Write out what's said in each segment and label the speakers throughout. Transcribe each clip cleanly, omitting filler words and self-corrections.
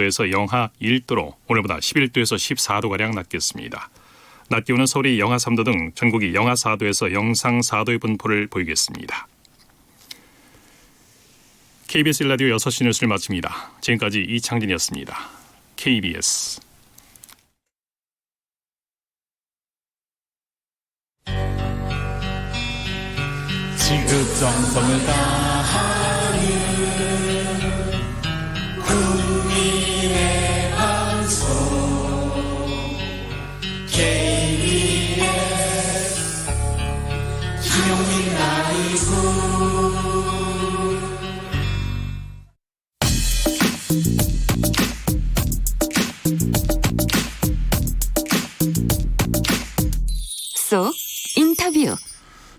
Speaker 1: 4도에서 영하 1도로 오늘보다 11도에서 14도가량 낮겠습니다. 낮 기온은 서울이 영하 3도 등 전국이 영하 4도에서 영상 4도의 분포를 보이겠습니다. KBS 1라디오 6시 뉴스를 마칩니다. 지금까지 이창진이었습니다. KBS
Speaker 2: 지극 정성을 다하는 국민의 방송 KBS 김용민 라이브.
Speaker 3: 속 인터뷰.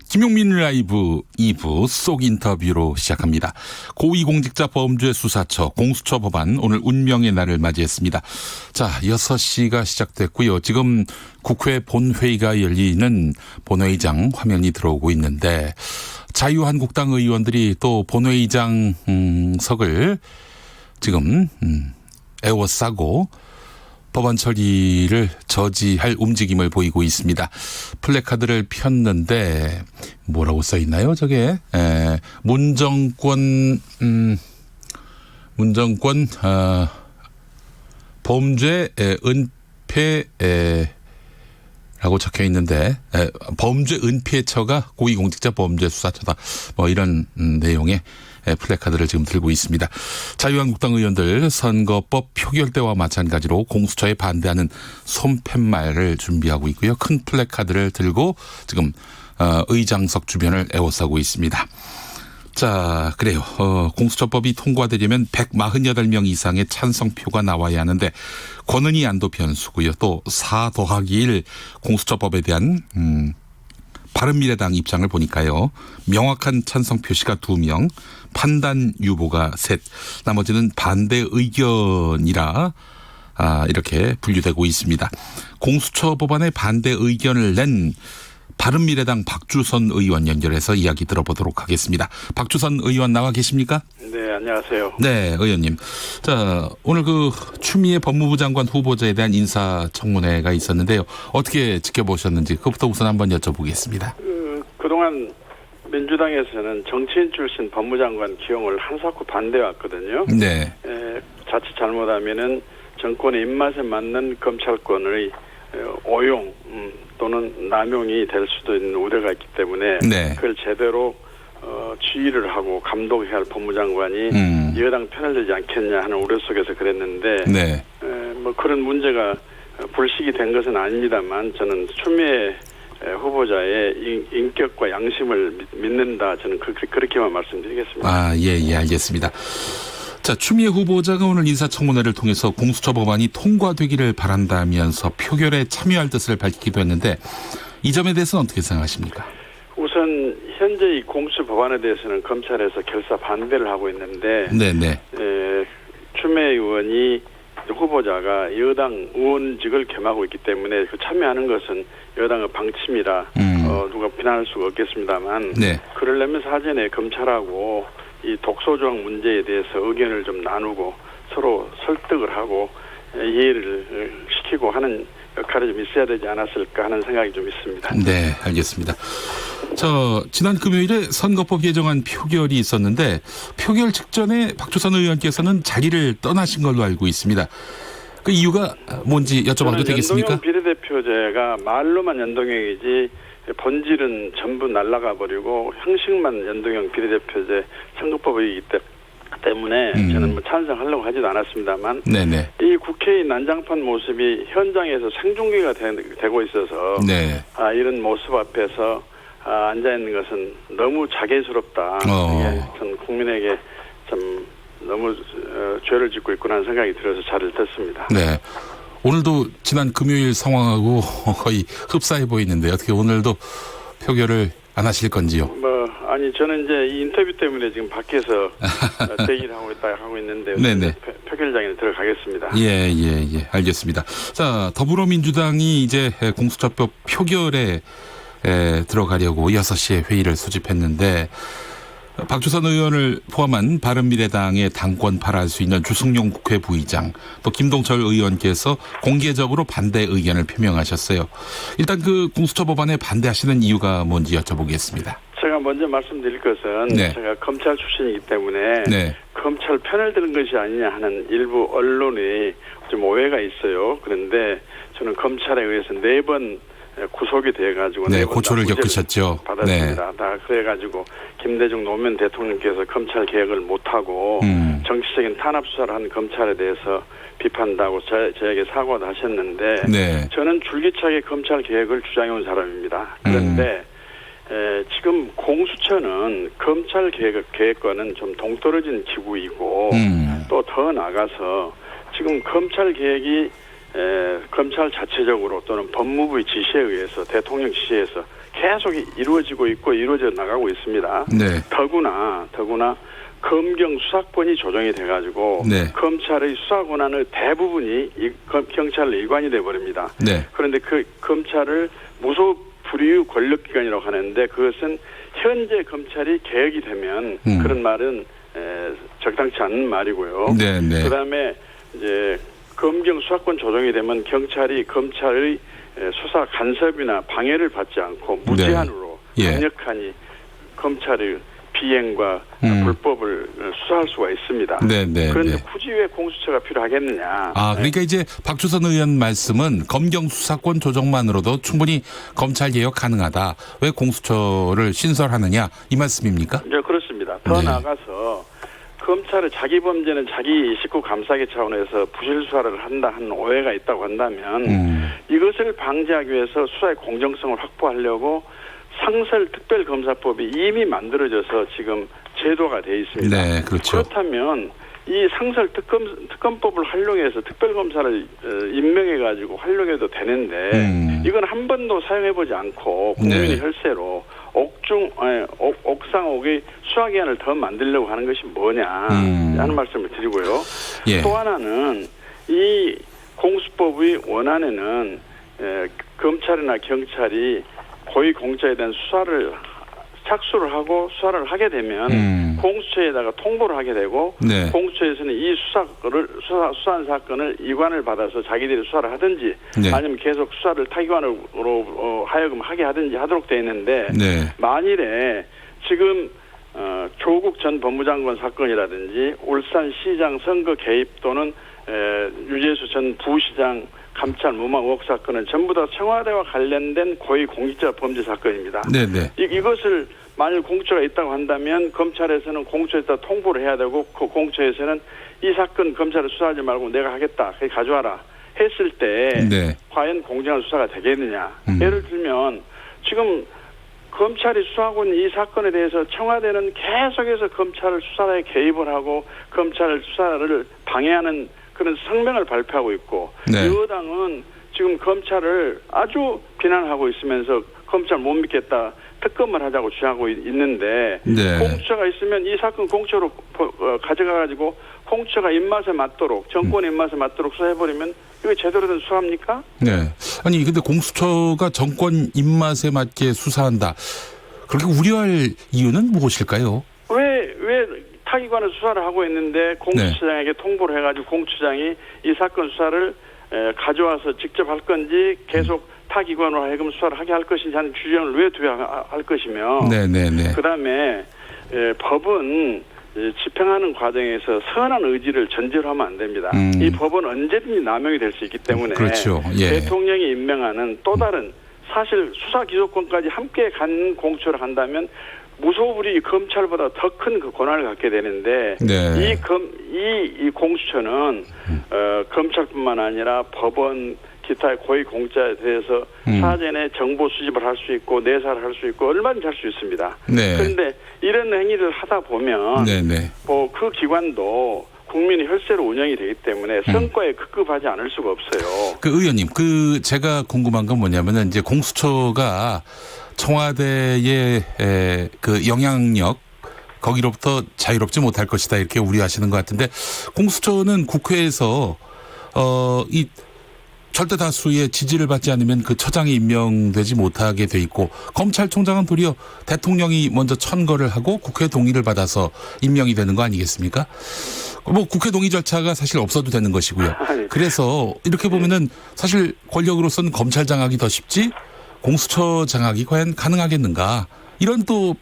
Speaker 4: 김용민 라이브 2부 속 인터뷰로 시작합니다. 고위공직자 범죄 수사처 공수처 법안 오늘 운명의 날을 맞이했습니다. 자, 6시가 시작됐고요. 지금 국회 본회의가 열리는 본회의장 화면이 들어오고 있는데 자유한국당 의원들이 또 본회의장 석을 지금 에워싸고 법안 처리를 저지할 움직임을 보이고 있습니다. 플래카드를 폈는데 뭐라고 써 있나요? 저게 문정권 범죄 은폐라고 적혀 있는데 범죄 은폐처가 고위공직자 범죄 수사처다. 뭐 이런 내용의 플래카드를 지금 들고 있습니다. 자유한국당 의원들 선거법 표결 때와 마찬가지로 공수처에 반대하는 손팻말을 준비하고 있고요. 큰 플래카드를 들고 지금 의장석 주변을 에워싸고 있습니다. 자, 그래요. 공수처법이 통과되려면 148명 이상의 찬성표가 나와야 하는데 권은희 안도 변수고요. 또 4 더하기 1 공수처법에 대한 바른미래당 입장을 보니까요. 명확한 찬성 표시가 2명, 판단 유보가 3, 나머지는 반대 의견이라 이렇게 분류되고 있습니다. 공수처 법안에 반대 의견을 낸 바른미래당 박주선 의원 연결해서 이야기 들어보도록 하겠습니다. 박주선 의원 나와 계십니까?
Speaker 5: 네, 안녕하세요.
Speaker 4: 네, 의원님. 자, 오늘 추미애 법무부 장관 후보자에 대한 인사청문회가 있었는데요. 어떻게 지켜보셨는지 그것부터 우선 한번 여쭤보겠습니다.
Speaker 5: 그동안 민주당에서는 정치인 출신 법무장관 기용을 한사코 반대해왔거든요.
Speaker 4: 네.
Speaker 5: 자칫 잘못하면은 정권의 입맛에 맞는 검찰권의 오용 또는 남용이 될 수도 있는 우려가 있기 때문에
Speaker 4: 네.
Speaker 5: 그걸 제대로 지휘를 하고 감독해야 할 법무장관이 여당 편을 들지 않겠냐 하는 우려 속에서 그랬는데
Speaker 4: 네.
Speaker 5: 뭐 그런 문제가 불식이 된 것은 아닙니다만 저는 추미애 후보자의 인격과 양심을 믿는다. 저는 그렇게만 말씀드리겠습니다.
Speaker 4: 예, 알겠습니다. 자, 추미애 후보자가 오늘 인사청문회를 통해서 공수처 법안이 통과되기를 바란다면서 표결에 참여할 뜻을 밝히기도 했는데 이 점에 대해서는 어떻게 생각하십니까?
Speaker 5: 우선 현재 이 공수처 법안에 대해서는 검찰에서 결사 반대를 하고 있는데
Speaker 4: 네네.
Speaker 5: 추미애 의원이 후보자가 여당 의원직을 겸하고 있기 때문에 참여하는 것은 여당의 방침이라 누가 비난할 수가 없겠습니다만
Speaker 4: 네.
Speaker 5: 그러려면 사전에 검찰하고 이 독소조항 문제에 대해서 의견을 좀 나누고 서로 설득을 하고 이해를 시키고 하는 역할이 좀 있어야 되지 않았을까 하는 생각이 좀 있습니다.
Speaker 4: 네, 알겠습니다. 지난 금요일에 선거법 개정안 표결이 있었는데 표결 직전에 박주선 의원께서는 자리를 떠나신 걸로 알고 있습니다. 그 이유가 뭔지 여쭤봐도 되겠습니까?
Speaker 5: 연동형 비례대표제가 말로만 연동형이지 본질은 전부 날아가 버리고 형식만 연동형 비례대표제 선거법이기 때문에 저는 찬성하려고 하지도 않았습니다만
Speaker 4: 네네.
Speaker 5: 이 국회의 난장판 모습이 현장에서 생중계가 되고 있어서
Speaker 4: 네.
Speaker 5: 이런 모습 앞에서 앉아있는 것은 너무 자괴스럽다. 전 국민에게 좀 너무 죄를 짓고 있구나 하는 생각이 들어서 자리를 떴습니다.
Speaker 4: 네. 오늘도 지난 금요일 상황하고 거의 흡사해 보이는데 어떻게 오늘도 표결을 안 하실 건지요?
Speaker 5: 저는 이제 이 인터뷰 때문에 지금 밖에서 대기를 하고 있는데
Speaker 4: 네네.
Speaker 5: 표결장에 들어가겠습니다.
Speaker 4: 예, 알겠습니다. 자, 더불어민주당이 이제 공수처법 표결에 들어가려고 6시에 회의를 소집했는데 박주선 의원을 포함한 바른미래당의 당권 발휘할 수 있는 주승용 국회 부의장 또 김동철 의원께서 공개적으로 반대 의견을 표명하셨어요. 일단 그 공수처 법안에 반대하시는 이유가 뭔지 여쭤보겠습니다.
Speaker 5: 제가 먼저 말씀드릴 것은
Speaker 4: 네.
Speaker 5: 제가 검찰 출신이기 때문에
Speaker 4: 네.
Speaker 5: 검찰 편을 드는 것이 아니냐 하는 일부 언론이 좀 오해가 있어요. 그런데 저는 검찰에 의해서 4번 구속이 돼가지고
Speaker 4: 네,
Speaker 5: 4번
Speaker 4: 고초를 겪으셨죠.
Speaker 5: 받았습니다. 다 그래가지고 김대중 노무현 대통령께서 검찰 개혁을 못하고 정치적인 탄압 수사를 한 검찰에 대해서 비판한다고 저에게 사과도 하셨는데
Speaker 4: 네.
Speaker 5: 저는 줄기차게 검찰 개혁을 주장해온 사람입니다. 그런데 지금 공수처는 검찰 개혁과는 좀 동떨어진 기구이고 또 더 나가서 지금 검찰 개혁이 검찰 자체적으로 또는 법무부의 지시에 의해서 대통령 지시에서 계속 이루어지고 있고 이루어져 나가고 있습니다.
Speaker 4: 네.
Speaker 5: 더구나 검경 수사권이 조정이 돼가지고
Speaker 4: 네.
Speaker 5: 검찰의 수사 권한의 대부분이 경찰로 일관이 돼버립니다.
Speaker 4: 네.
Speaker 5: 그런데 그 검찰을 무소불위의 권력기관이라고 하는데 그것은 현재 검찰이 개혁이 되면 그런 말은 적당치 않은 말이고요.
Speaker 4: 네, 네.
Speaker 5: 그다음에 이제 검경 수사권 조정이 되면 경찰이 검찰의 수사 간섭이나 방해를 받지 않고 무제한으로
Speaker 4: 네. 예.
Speaker 5: 강력하니 검찰의 비행과 불법을 수사할 수가 있습니다.
Speaker 4: 네, 네,
Speaker 5: 그런데
Speaker 4: 네.
Speaker 5: 굳이 왜 공수처가 필요하겠느냐.
Speaker 4: 그러니까 이제 박주선 의원 말씀은 검경 수사권 조정만으로도 충분히 검찰 개혁 가능하다. 왜 공수처를 신설하느냐 이 말씀입니까?
Speaker 5: 네, 그렇습니다. 더
Speaker 4: 네.
Speaker 5: 나아가서 검찰의 자기 범죄는 자기 식구 감싸기 차원에서 부실 수사를 한다 하는 오해가 있다고 한다면 이것을 방지하기 위해서 수사의 공정성을 확보하려고 상설특별검사법이 이미 만들어져서 지금 제도가 돼 있습니다.
Speaker 4: 네, 그렇죠.
Speaker 5: 그렇다면 이 상설특검법을 활용해서 특별검사를 임명해가지고 활용해도 되는데 이건 한 번도 사용해보지 않고 국민의
Speaker 4: 네.
Speaker 5: 혈세로 옥상옥의 수사기관을 더 만들려고 하는 것이 뭐냐 하는 말씀을 드리고요.
Speaker 4: 예.
Speaker 5: 또 하나는 이 공수법의 원안에는 검찰이나 경찰이 고위공직자에 대한 수사를 착수를 하고 수사를 하게 되면 공수처에다가 통보를 하게 되고
Speaker 4: 네.
Speaker 5: 공수처에서는 이 수사한 사건을 이관을 받아서 자기들이 수사를 하든지
Speaker 4: 네.
Speaker 5: 아니면 계속 수사를 타기관으로 하여금 하게 하든지 하도록 되어 있는데
Speaker 4: 네.
Speaker 5: 만일에 지금 조국 전 법무장관 사건이라든지 울산시장 선거 개입 또는 유재수 전 부시장 감찰 무마 의혹 사건은 전부 다 청와대와 관련된 고위공직자 범죄 사건입니다.
Speaker 4: 네네.
Speaker 5: 이것을 만일 공처가 있다고 한다면 검찰에서는 공처에다 통보를 해야 되고 그 공처에서는 이 사건 검찰을 수사하지 말고 내가 하겠다. 가져와라. 했을 때
Speaker 4: 네.
Speaker 5: 과연 공정한 수사가 되겠느냐. 예를 들면 지금 검찰이 수사하고 있는 이 사건에 대해서 청와대는 계속해서 검찰을 수사에 개입을 하고 검찰 수사를 방해하는 그런 성명을 발표하고 있고
Speaker 4: 네.
Speaker 5: 여당은 지금 검찰을 아주 비난하고 있으면서 검찰 못 믿겠다. 특검을 하자고 주장하고 있는데
Speaker 4: 네.
Speaker 5: 공수처가 있으면 이 사건 공수처로 가져가가지고 공수처가 입맛에 맞도록 정권 입맛에 맞도록 수사해버리면 이거 제대로 된 수사입니까?
Speaker 4: 네. 아니 근데 공수처가 정권 입맛에 맞게 수사한다. 그렇게 우려할 이유는 무엇일까요?
Speaker 5: 왜 타기관을 수사를 하고 있는데 공수처장에게 통보를 해가지고 공수처장이 이 사건 수사를 가져와서 직접 할 건지 계속 타기관으로 하여금 수사를 하게 할 것인지 하는 규정을 왜 둬야 할 것이며
Speaker 4: 네네네.
Speaker 5: 그다음에 법은 집행하는 과정에서 선한 의지를 전제로 하면 안 됩니다. 이 법은 언제든지 남용이 될 수 있기 때문에
Speaker 4: 그렇죠. 예.
Speaker 5: 대통령이 임명하는 또 다른 사실 수사 기소권까지 함께 간 공수처를 한다면 무소불위 검찰보다 더 큰 그 권한을 갖게 되는데
Speaker 4: 네.
Speaker 5: 이 공수처는 검찰뿐만 아니라 법원 기타 고위공직자에 대해서 사전에 정보 수집을 할 수 있고 내사를 할 수 있고 얼마든지 할 수 있습니다.
Speaker 4: 네.
Speaker 5: 그런데 이런 행위를 하다 보면
Speaker 4: 네네.
Speaker 5: 그 기관도 국민의 혈세로 운영이 되기 때문에 성과에 급급하지 않을 수가 없어요.
Speaker 4: 그 의원님, 제가 궁금한 건 뭐냐면은 이제 공수처가 청와대의 그 영향력 거기로부터 자유롭지 못할 것이다 이렇게 우려하시는 것 같은데 공수처는 국회에서 이 절대 다수의 지지를 받지 않으면 그 처장이 임명되지 못하게 돼 있고 검찰총장은 도리어 대통령이 먼저 천거를 하고 국회 동의를 받아서 임명이 되는 거 아니겠습니까? 뭐 국회 동의 절차가 사실 없어도 되는 것이고요. 그래서 이렇게 보면은 사실 권력으로서는 검찰 장악이 더 쉽지 공수처 장악이 과연 가능하겠는가 이런 또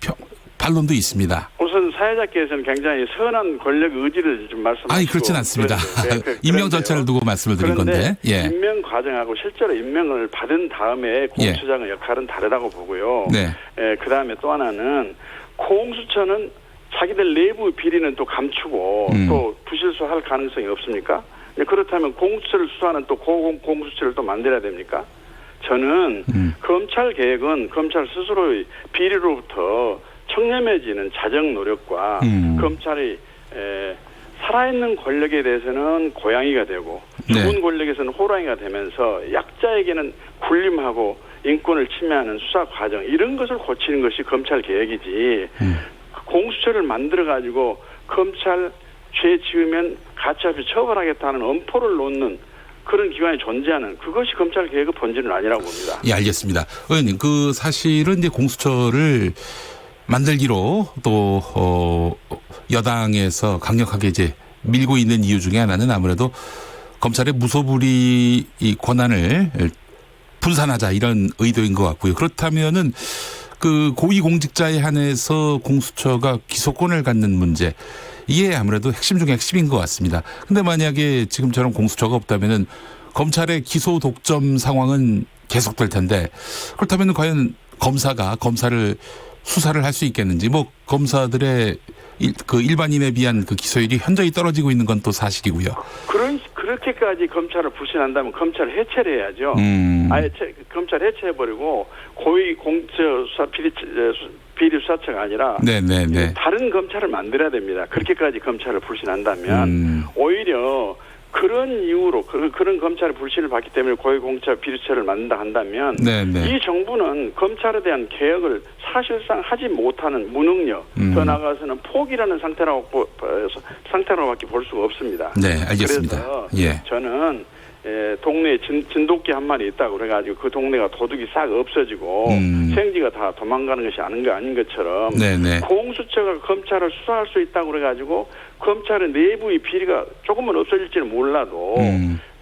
Speaker 4: 반론도 있습니다.
Speaker 5: 우선 사회자께서는 굉장히 선한 권력 의지를 좀 말씀하시고.
Speaker 4: 아니 그렇진 않습니다. 임명 절차를 두고 말씀을 드린 건데. 예.
Speaker 5: 임명 과정하고 실제로 임명을 받은 다음에 공수처장의 역할은 다르다고 보고요.
Speaker 4: 네.
Speaker 5: 그다음에 또 하나는 공수처는 자기들 내부 비리는 또 감추고 또 부실수할 가능성이 없습니까? 그렇다면 공수처를 수사하는 또 공수처를 또 만들어야 됩니까? 저는 검찰 개혁은 검찰 스스로의 비리로부터 청렴해지는 자정 노력과 검찰이 살아있는 권력에 대해서는 고양이가 되고 죽은 권력에서는 호랑이가 되면서 약자에게는 군림하고 인권을 침해하는 수사 과정 이런 것을 고치는 것이 검찰 개혁이지 공수처를 만들어 가지고 검찰 죄 지으면 가차없이 처벌하겠다는 엄포를 놓는 그런 기관이 존재하는 그것이 검찰 개혁의 본질은 아니라고 봅니다.
Speaker 4: 예, 알겠습니다. 의원님, 그 사실은 이제 공수처를 만들기로 또 여당에서 강력하게 이제 밀고 있는 이유 중에 하나는 아무래도 검찰의 무소불위 이 권한을 분산하자 이런 의도인 것 같고요. 그렇다면은 그 고위공직자에 한해서 공수처가 기소권을 갖는 문제 이게 아무래도 핵심 중에 핵심인 것 같습니다. 근데 만약에 지금처럼 공수처가 없다면은 검찰의 기소 독점 상황은 계속될 텐데 그렇다면 과연 검사가 검사를 수사를 할 수 있겠는지 뭐 검사들의 그 일반인에 비한 그 기소율이 현저히 떨어지고 있는 건 또 사실이고요.
Speaker 5: 그렇게까지 검찰을 불신한다면 검찰을 해체를 해야죠. 아예 검찰 해체해버리고 고위공직자 수사 비리 수사처가 아니라
Speaker 4: 네네네.
Speaker 5: 다른 검찰을 만들어야 됩니다. 그렇게까지 검찰을 불신한다면 오히려 그런 이유로 그런 검찰의 불신을 받기 때문에 고위공직자 비리처를 만든다 한다면
Speaker 4: 네네.
Speaker 5: 이 정부는 검찰에 대한 개혁을 사실상 하지 못하는 무능력 더 나아가서는 포기라는 상태로밖에 볼 수가 없습니다.
Speaker 4: 네, 알겠습니다.
Speaker 5: 그래서
Speaker 4: 예.
Speaker 5: 저는 동네에 진돗개 한 마리 있다고 그래가지고 그 동네가 도둑이 싹 없어지고 생쥐가 다 도망가는 것이 아닌 것처럼
Speaker 4: 네네.
Speaker 5: 공수처가 검찰을 수사할 수 있다고 그래가지고 검찰의 내부의 비리가 조금은 없어질지는 몰라도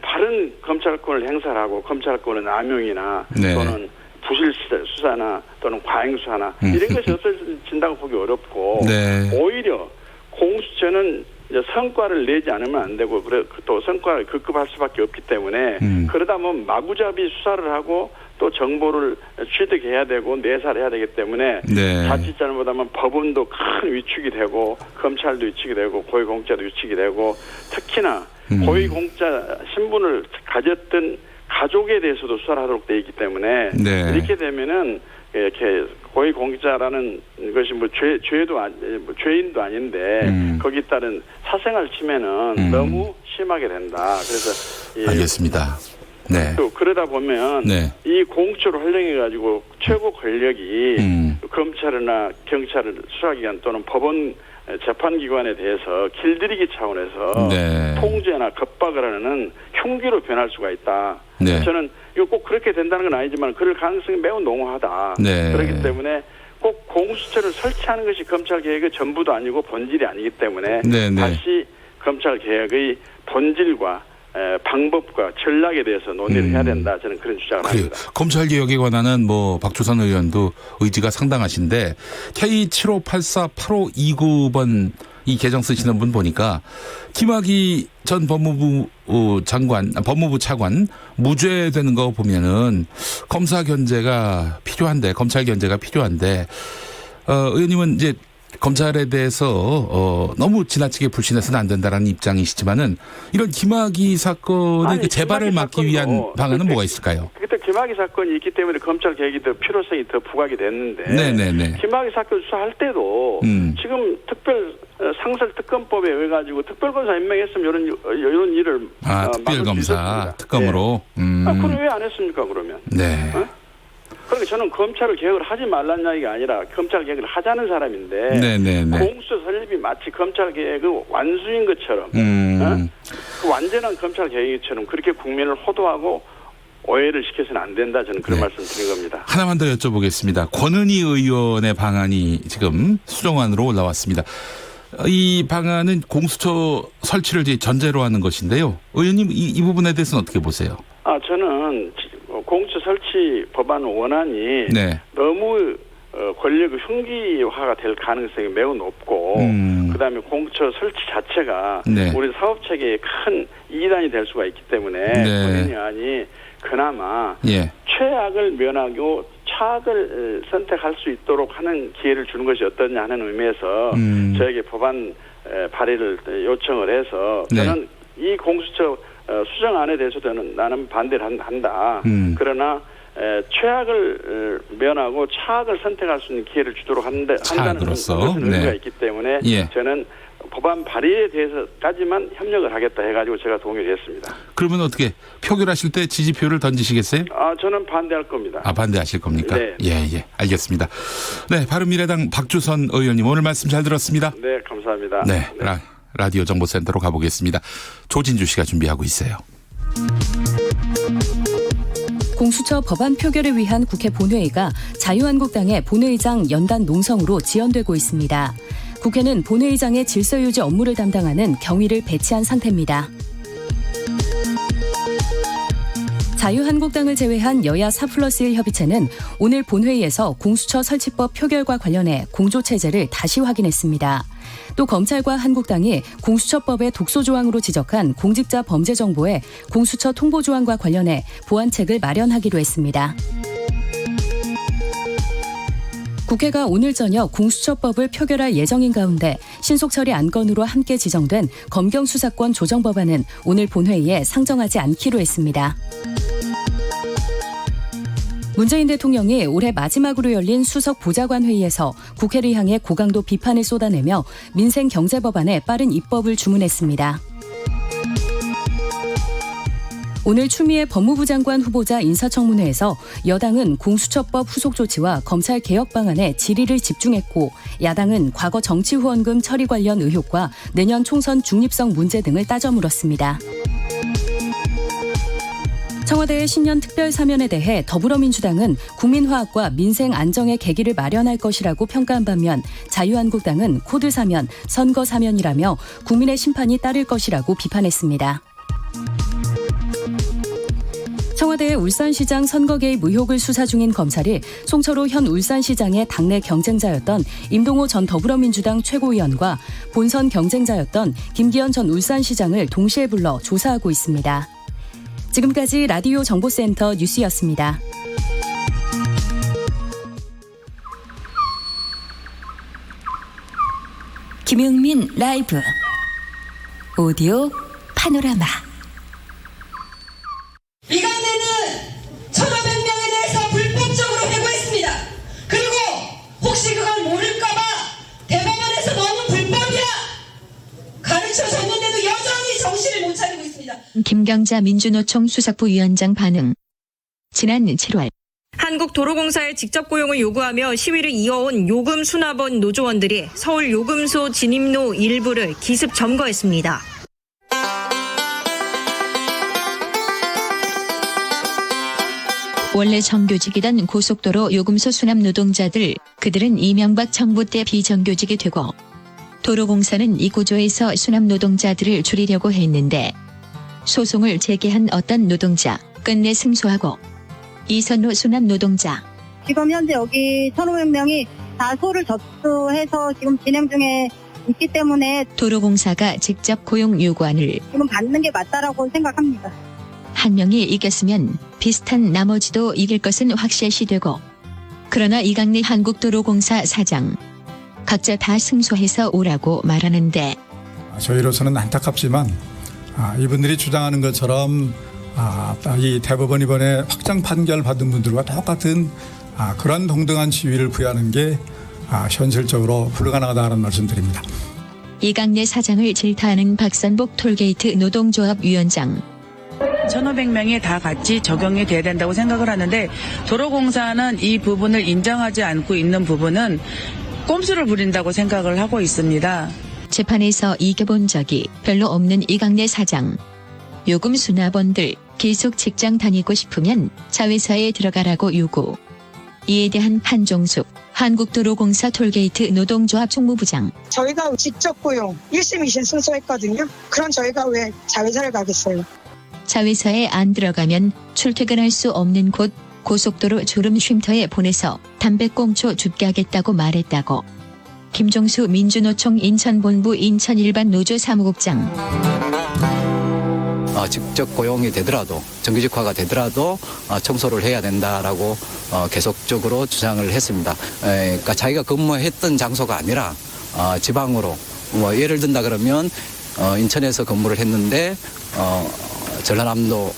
Speaker 5: 바른 검찰권을 행사하고 검찰권의 남용이나
Speaker 4: 네.
Speaker 5: 또는 부실 수사나 또는 과잉 수사나 이런 것이 없어진다고 보기 어렵고
Speaker 4: 네.
Speaker 5: 오히려 공수처는 이제 성과를 내지 않으면 안 되고 또 성과를 급급할 수밖에 없기 때문에 그러다 보면 마구잡이 수사를 하고 또 정보를 취득해야 되고 내사를 해야 되기 때문에
Speaker 4: 네.
Speaker 5: 자칫 잘못하면 법원도 큰 위축이 되고 검찰도 위축이 되고 고위공직자도 위축이 되고 특히나 고위공직자 신분을 가졌던 가족에 대해서도 수사를 하도록 되어 있기 때문에
Speaker 4: 네.
Speaker 5: 이렇게 되면은 이렇게 고위공직자라는 것이 뭐 죄인도 아닌데 거기에 따른 사생활 침해는 너무 심하게 된다. 그래서
Speaker 4: 알겠습니다. 네.
Speaker 5: 또 그러다 보면
Speaker 4: 네.
Speaker 5: 이 공수처를 활용해 가지고 최고 권력이 검찰이나 경찰을 수사기관 또는 법원 재판기관에 대해서 길들이기 차원에서
Speaker 4: 네.
Speaker 5: 통제나 겁박을 하는 흉기로 변할 수가 있다.
Speaker 4: 네.
Speaker 5: 저는 이거 꼭 그렇게 된다는 건 아니지만 그럴 가능성이 매우 농후하다.
Speaker 4: 네.
Speaker 5: 그렇기 때문에 꼭 공수처를 설치하는 것이 검찰 개혁의 전부도 아니고 본질이 아니기 때문에
Speaker 4: 네.
Speaker 5: 다시 검찰 개혁의 본질과 방법과 전략에 대해서 논의를 해야 된다. 저는 그런 주장을 합니다.
Speaker 4: 검찰 개혁에 관한은 뭐 박주선 의원도 의지가 상당하신데 K75848529번 이 개정 쓰시는 분 보니까 김학의 전 법무부 차관 무죄되는 거 보면은 검찰 견제가 필요한데 의원님은 이제 검찰에 대해서 너무 지나치게 불신해서는 안 된다라는 입장이시지만은 이런 김학의 사건의 재발을 막기 위한 방안은 뭐가 있을까요?
Speaker 5: 그때 김학의 사건이 있기 때문에 검찰 개혁이 더 필요성이 더 부각이 됐는데
Speaker 4: 네네네.
Speaker 5: 김학의 사건 수사할 때도 지금 상설특검법에 의해 가지고 특별검사 임명했으면 이런 일을
Speaker 4: 특별검사 특검으로.
Speaker 5: 그럼 왜 안 했습니까 그러면?
Speaker 4: 네.
Speaker 5: 그러니까 저는 검찰을 개혁을 하지 말라는 이야기가 아니라 검찰 개혁을 하자는 사람인데
Speaker 4: 네네네.
Speaker 5: 공수처 설립이 마치 검찰 개혁의 완수인 것처럼 그 완전한 검찰 개혁처럼 그렇게 국민을 호도하고 오해를 시켜서는 안 된다. 저는 그런
Speaker 4: 네.
Speaker 5: 말씀 드린 겁니다.
Speaker 4: 하나만 더 여쭤보겠습니다. 권은희 의원의 방안이 지금 수정안으로 올라왔습니다. 이 방안은 공수처 설치를 이제 전제로 하는 것인데요. 의원님 이 부분에 대해서는 어떻게 보세요?
Speaker 5: 저는 공수처 설치 법안 원안이
Speaker 4: 네.
Speaker 5: 너무 권력의 흉기화가 될 가능성이 매우 높고 그다음에 공수처 설치 자체가
Speaker 4: 네.
Speaker 5: 우리 사업체계에 큰 이단이 될 수가 있기 때문에
Speaker 4: 네.
Speaker 5: 본인이 그나마
Speaker 4: 예.
Speaker 5: 최악을 면하고 차악을 선택할 수 있도록 하는 기회를 주는 것이 어떠냐 하는 의미에서 저에게 법안 발의를 요청을 해서
Speaker 4: 네.
Speaker 5: 저는 이 공수처 수정안에 대해서는 나는 반대를 한다. 그러나 최악을 면하고 차악을 선택할 수 있는 기회를 주도록 한다는
Speaker 4: 차악으로서.
Speaker 5: 것은 의미가
Speaker 4: 네.
Speaker 5: 있기 때문에
Speaker 4: 예.
Speaker 5: 저는 법안 발의에 대해서까지만 협력을 하겠다 해가지고 제가 동의를 했습니다.
Speaker 4: 그러면 어떻게 표결하실 때 지지표를 던지시겠어요?
Speaker 5: 저는 반대할 겁니다.
Speaker 4: 반대하실 겁니까?
Speaker 5: 네.
Speaker 4: 예, 알겠습니다. 네, 바른미래당 박주선 의원님 오늘 말씀 잘 들었습니다.
Speaker 5: 네, 감사합니다.
Speaker 4: 네, 라디오 정보센터로 가보겠습니다. 조진주 씨가 준비하고 있어요.
Speaker 6: 공수처 법안 표결을 위한 국회 본회의가 자유한국당의 본회의장 연단 농성으로 지연되고 있습니다. 국회는 본회의장의 질서 유지 업무를 담당하는 경위를 배치한 상태입니다. 자유한국당을 제외한 여야 4+1 협의체는 오늘 본회의에서 공수처 설치법 표결과 관련해 공조체제를 다시 확인했습니다. 또 검찰과 한국당이 공수처법의 독소조항으로 지적한 공직자 범죄 정보의 공수처 통보조항과 관련해 보완책을 마련하기로 했습니다. 국회가 오늘 저녁 공수처법을 표결할 예정인 가운데 신속처리 안건으로 함께 지정된 검경수사권 조정법안은 오늘 본회의에 상정하지 않기로 했습니다. 문재인 대통령이 올해 마지막으로 열린 수석 보좌관 회의에서 국회를 향해 고강도 비판을 쏟아내며 민생 경제 법안의 빠른 입법을 주문했습니다. 오늘 추미애 법무부 장관 후보자 인사청문회에서 여당은 공수처법 후속 조치와 검찰 개혁 방안에 질의를 집중했고 야당은 과거 정치 후원금 처리 관련 의혹과 내년 총선 중립성 문제 등을 따져 물었습니다. 청와대의 신년 특별 사면에 대해 더불어민주당은 국민화합과 민생 안정의 계기를 마련할 것이라고 평가한 반면 자유한국당은 코드 사면, 선거 사면이라며 국민의 심판이 따를 것이라고 비판했습니다. 청와대의 울산시장 선거 개입 의혹을 수사 중인 검찰이 송철호 현 울산시장의 당내 경쟁자였던 임동호 전 더불어민주당 최고위원과 본선 경쟁자였던 김기현 전 울산시장을 동시에 불러 조사하고 있습니다. 지금까지 라디오 정보센터 뉴스였습니다.
Speaker 3: 김용민 라이브 오디오 파노라마.
Speaker 7: 이강래는 1,500명에 대해서 불법적으로 해고했습니다. 그리고 혹시 그걸 모를까봐 대법원에서 너는 불법이야 가르쳐줬는데도 여전히 정신을 못 차리고 있습니다.
Speaker 8: 김경자 민주노총 수석부위원장 반응. 지난 7월
Speaker 9: 한국도로공사의 직접 고용을 요구하며 시위를 이어온 요금 수납원 노조원들이 서울 요금소 진입로 일부를 기습 점거했습니다.
Speaker 8: 원래 정규직이던 고속도로 요금소 수납 노동자들, 그들은 이명박 정부 때 비정규직이 되고 도로공사는 이 구조에서 수납 노동자들을 줄이려고 했는데 소송을 제기한 어떤 노동자 끝내 승소하고 이선호 수납 노동자.
Speaker 10: 지금 현재 여기 1,500명이 다 소를 접수해서 지금 진행 중에 있기 때문에
Speaker 8: 도로공사가 직접 고용 요구안을
Speaker 10: 지금 받는 게 맞다라고 생각합니다.
Speaker 8: 한 명이 이겼으면 비슷한 나머지도 이길 것은 확실시되고 그러나 이강래 한국도로공사 사장 각자 다 승소해서 오라고 말하는데
Speaker 11: 저희로서는 안타깝지만 이분들이 주장하는 것처럼 이 대법원 이번에 확정 판결 받은 분들과 똑같은 그런 동등한 지위를 부여하는 게 현실적으로 불가능하다는 말씀드립니다.
Speaker 8: 이강래 사장을 질타하는 박선복 톨게이트 노동조합 위원장.
Speaker 12: 1,500명이 다 같이 적용이 돼야 된다고 생각을 하는데 도로공사는 이 부분을 인정하지 않고 있는 부분은 꼼수를 부린다고 생각을 하고 있습니다.
Speaker 8: 재판에서 이겨본 적이 별로 없는 이강래 사장. 요금 수납원들 계속 직장 다니고 싶으면 자회사에 들어가라고 요구. 이에 대한 판종숙 한국도로공사 톨게이트 노동조합 총무부장.
Speaker 13: 저희가 직접 고용 1심 2심 승소했거든요. 그럼 저희가 왜 자회사를 가겠어요?
Speaker 8: 자회사에 안 들어가면 출퇴근할 수 없는 곳 고속도로 졸음 쉼터에 보내서 담배꽁초 줍게 하겠다고 말했다고. 김종수 민주노총 인천본부 인천일반 노조 사무국장.
Speaker 14: 직접 고용이 되더라도 정규직화가 되더라도 청소를 해야 된다라고 계속적으로 주장을 했습니다. 그러니까 자기가 근무했던 장소가 아니라 지방으로 뭐 예를 든다 그러면 인천에서 근무를 했는데 전라남도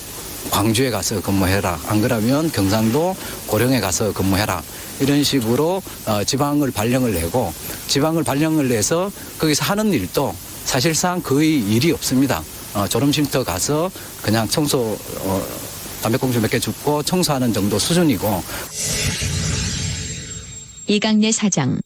Speaker 14: 광주에 가서 근무해라. 안 그러면 경상도 고령에 가서 근무해라. 이런 식으로 지방을 발령을 내고 지방을 발령을 내서 거기서 하는 일도 사실상 거의 일이 없습니다. 졸음쉼터 가서 그냥 청소 담배꽁초 몇 개 줍고 청소하는 정도 수준이고.
Speaker 8: 이강래 사장.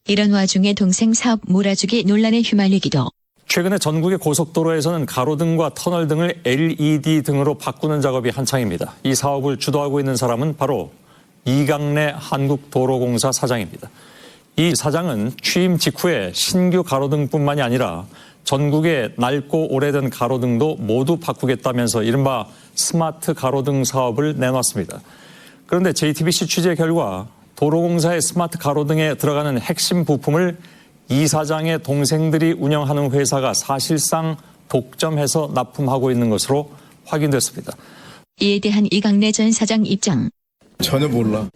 Speaker 8: 이런 와중에 동생 사업 몰아주기 논란에 휘말리기도.
Speaker 15: 최근에 전국의 고속도로에서는 가로등과 터널 등을 LED 등으로 바꾸는 작업이 한창입니다. 이 사업을 주도하고 있는 사람은 바로 이강래 한국도로공사 사장입니다. 이 사장은 취임 직후에 신규 가로등뿐만이 아니라 전국의 낡고 오래된 가로등도 모두 바꾸겠다면서 이른바 스마트 가로등 사업을 내놨습니다. 그런데 JTBC 취재 결과 도로공사의 스마트 가로등에 들어가는 핵심 부품을 이 사장의 동생들이 운영하는 회사가 사실상 독점해서 납품하고 있는 것으로 확인됐습니다.
Speaker 8: 이에 대한 이강래 전 사장 입장.
Speaker 16: 전혀 몰라.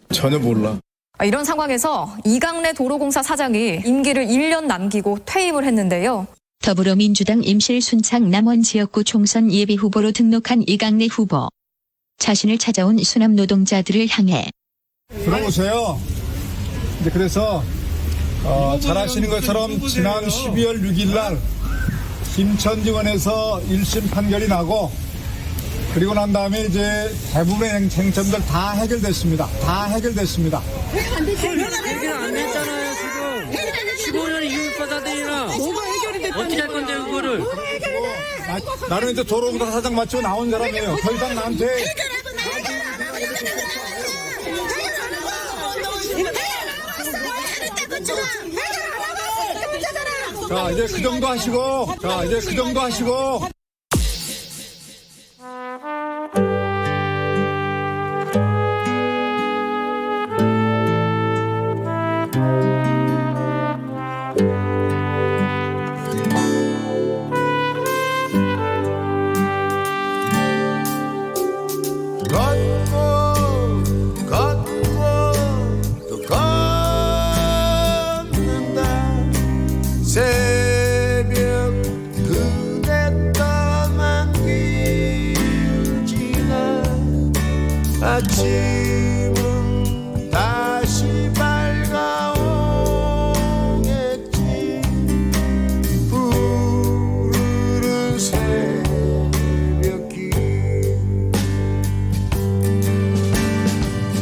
Speaker 17: 이런 상황에서 이강래 도로공사 사장이 임기를 1년 남기고 퇴임을 했는데요.
Speaker 8: 더불어민주당 임실 순창 남원 지역구 총선 예비 후보로 등록한 이강래 후보. 자신을 찾아온 수남 노동자들을 향해.
Speaker 11: 들어보세요. 이제 그래서 잘 아시는 것처럼 지난 12월 6일 날 김천지원에서 1심 판결이 나고 그리고 난 다음에 이제 대부분의 쟁점들 다 해결됐습니다.
Speaker 18: 해결 안 됐잖아요, 지금. 15년 이율받아들이나 뭐가 해결이 됐다는 어떻게 할 건데, 그거를.
Speaker 11: 나는 이제 도로공사 사장 마치고 나온 사람이에요. 더 이상 나한테. 자, 이제 그 정도 하시고.
Speaker 2: 아침은 다시 밝아오겠지. 푸르른 새벽이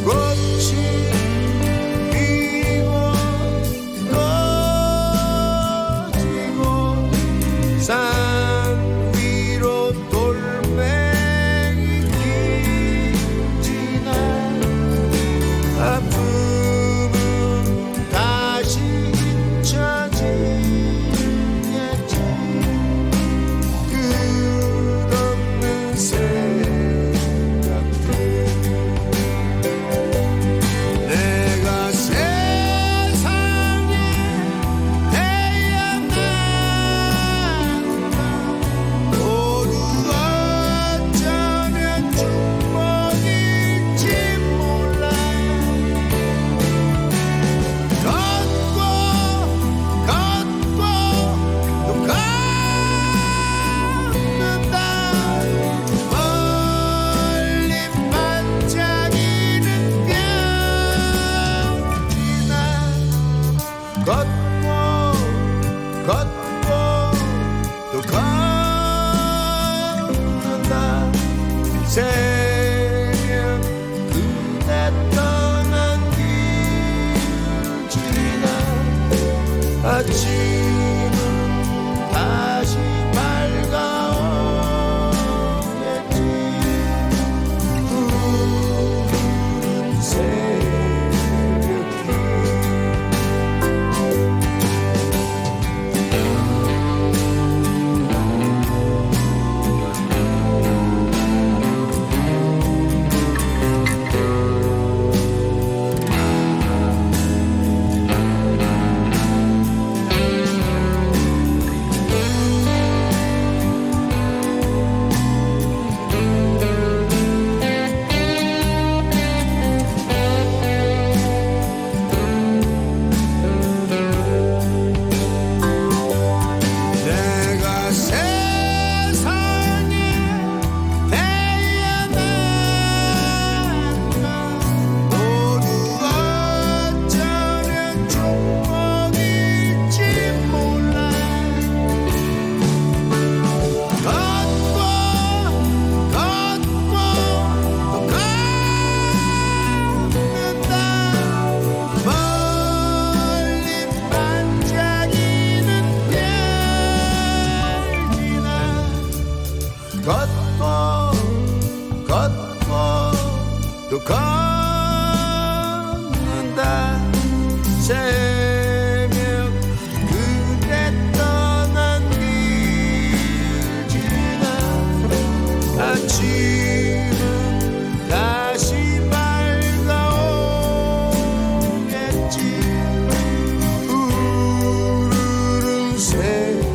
Speaker 2: 꽃이 피고 꺼지고 산 위로 돌멩이 아픔은 다시 잊혀지겠지. 끝없는 생각들 내가 세상에 태어나구나. 모두 어쩌면 축복일지 몰라. 걷고 또 걷는다. 멀리 반짝이는 별이나 걷고 또 걷는다. 새벽 그대 떠난 길 지나 아침은 다시 밝아오겠지. 또 걷는다 새벽 그대 떠난 길 지나 아침은 다시 밝아오겠지 푸르른 새벽이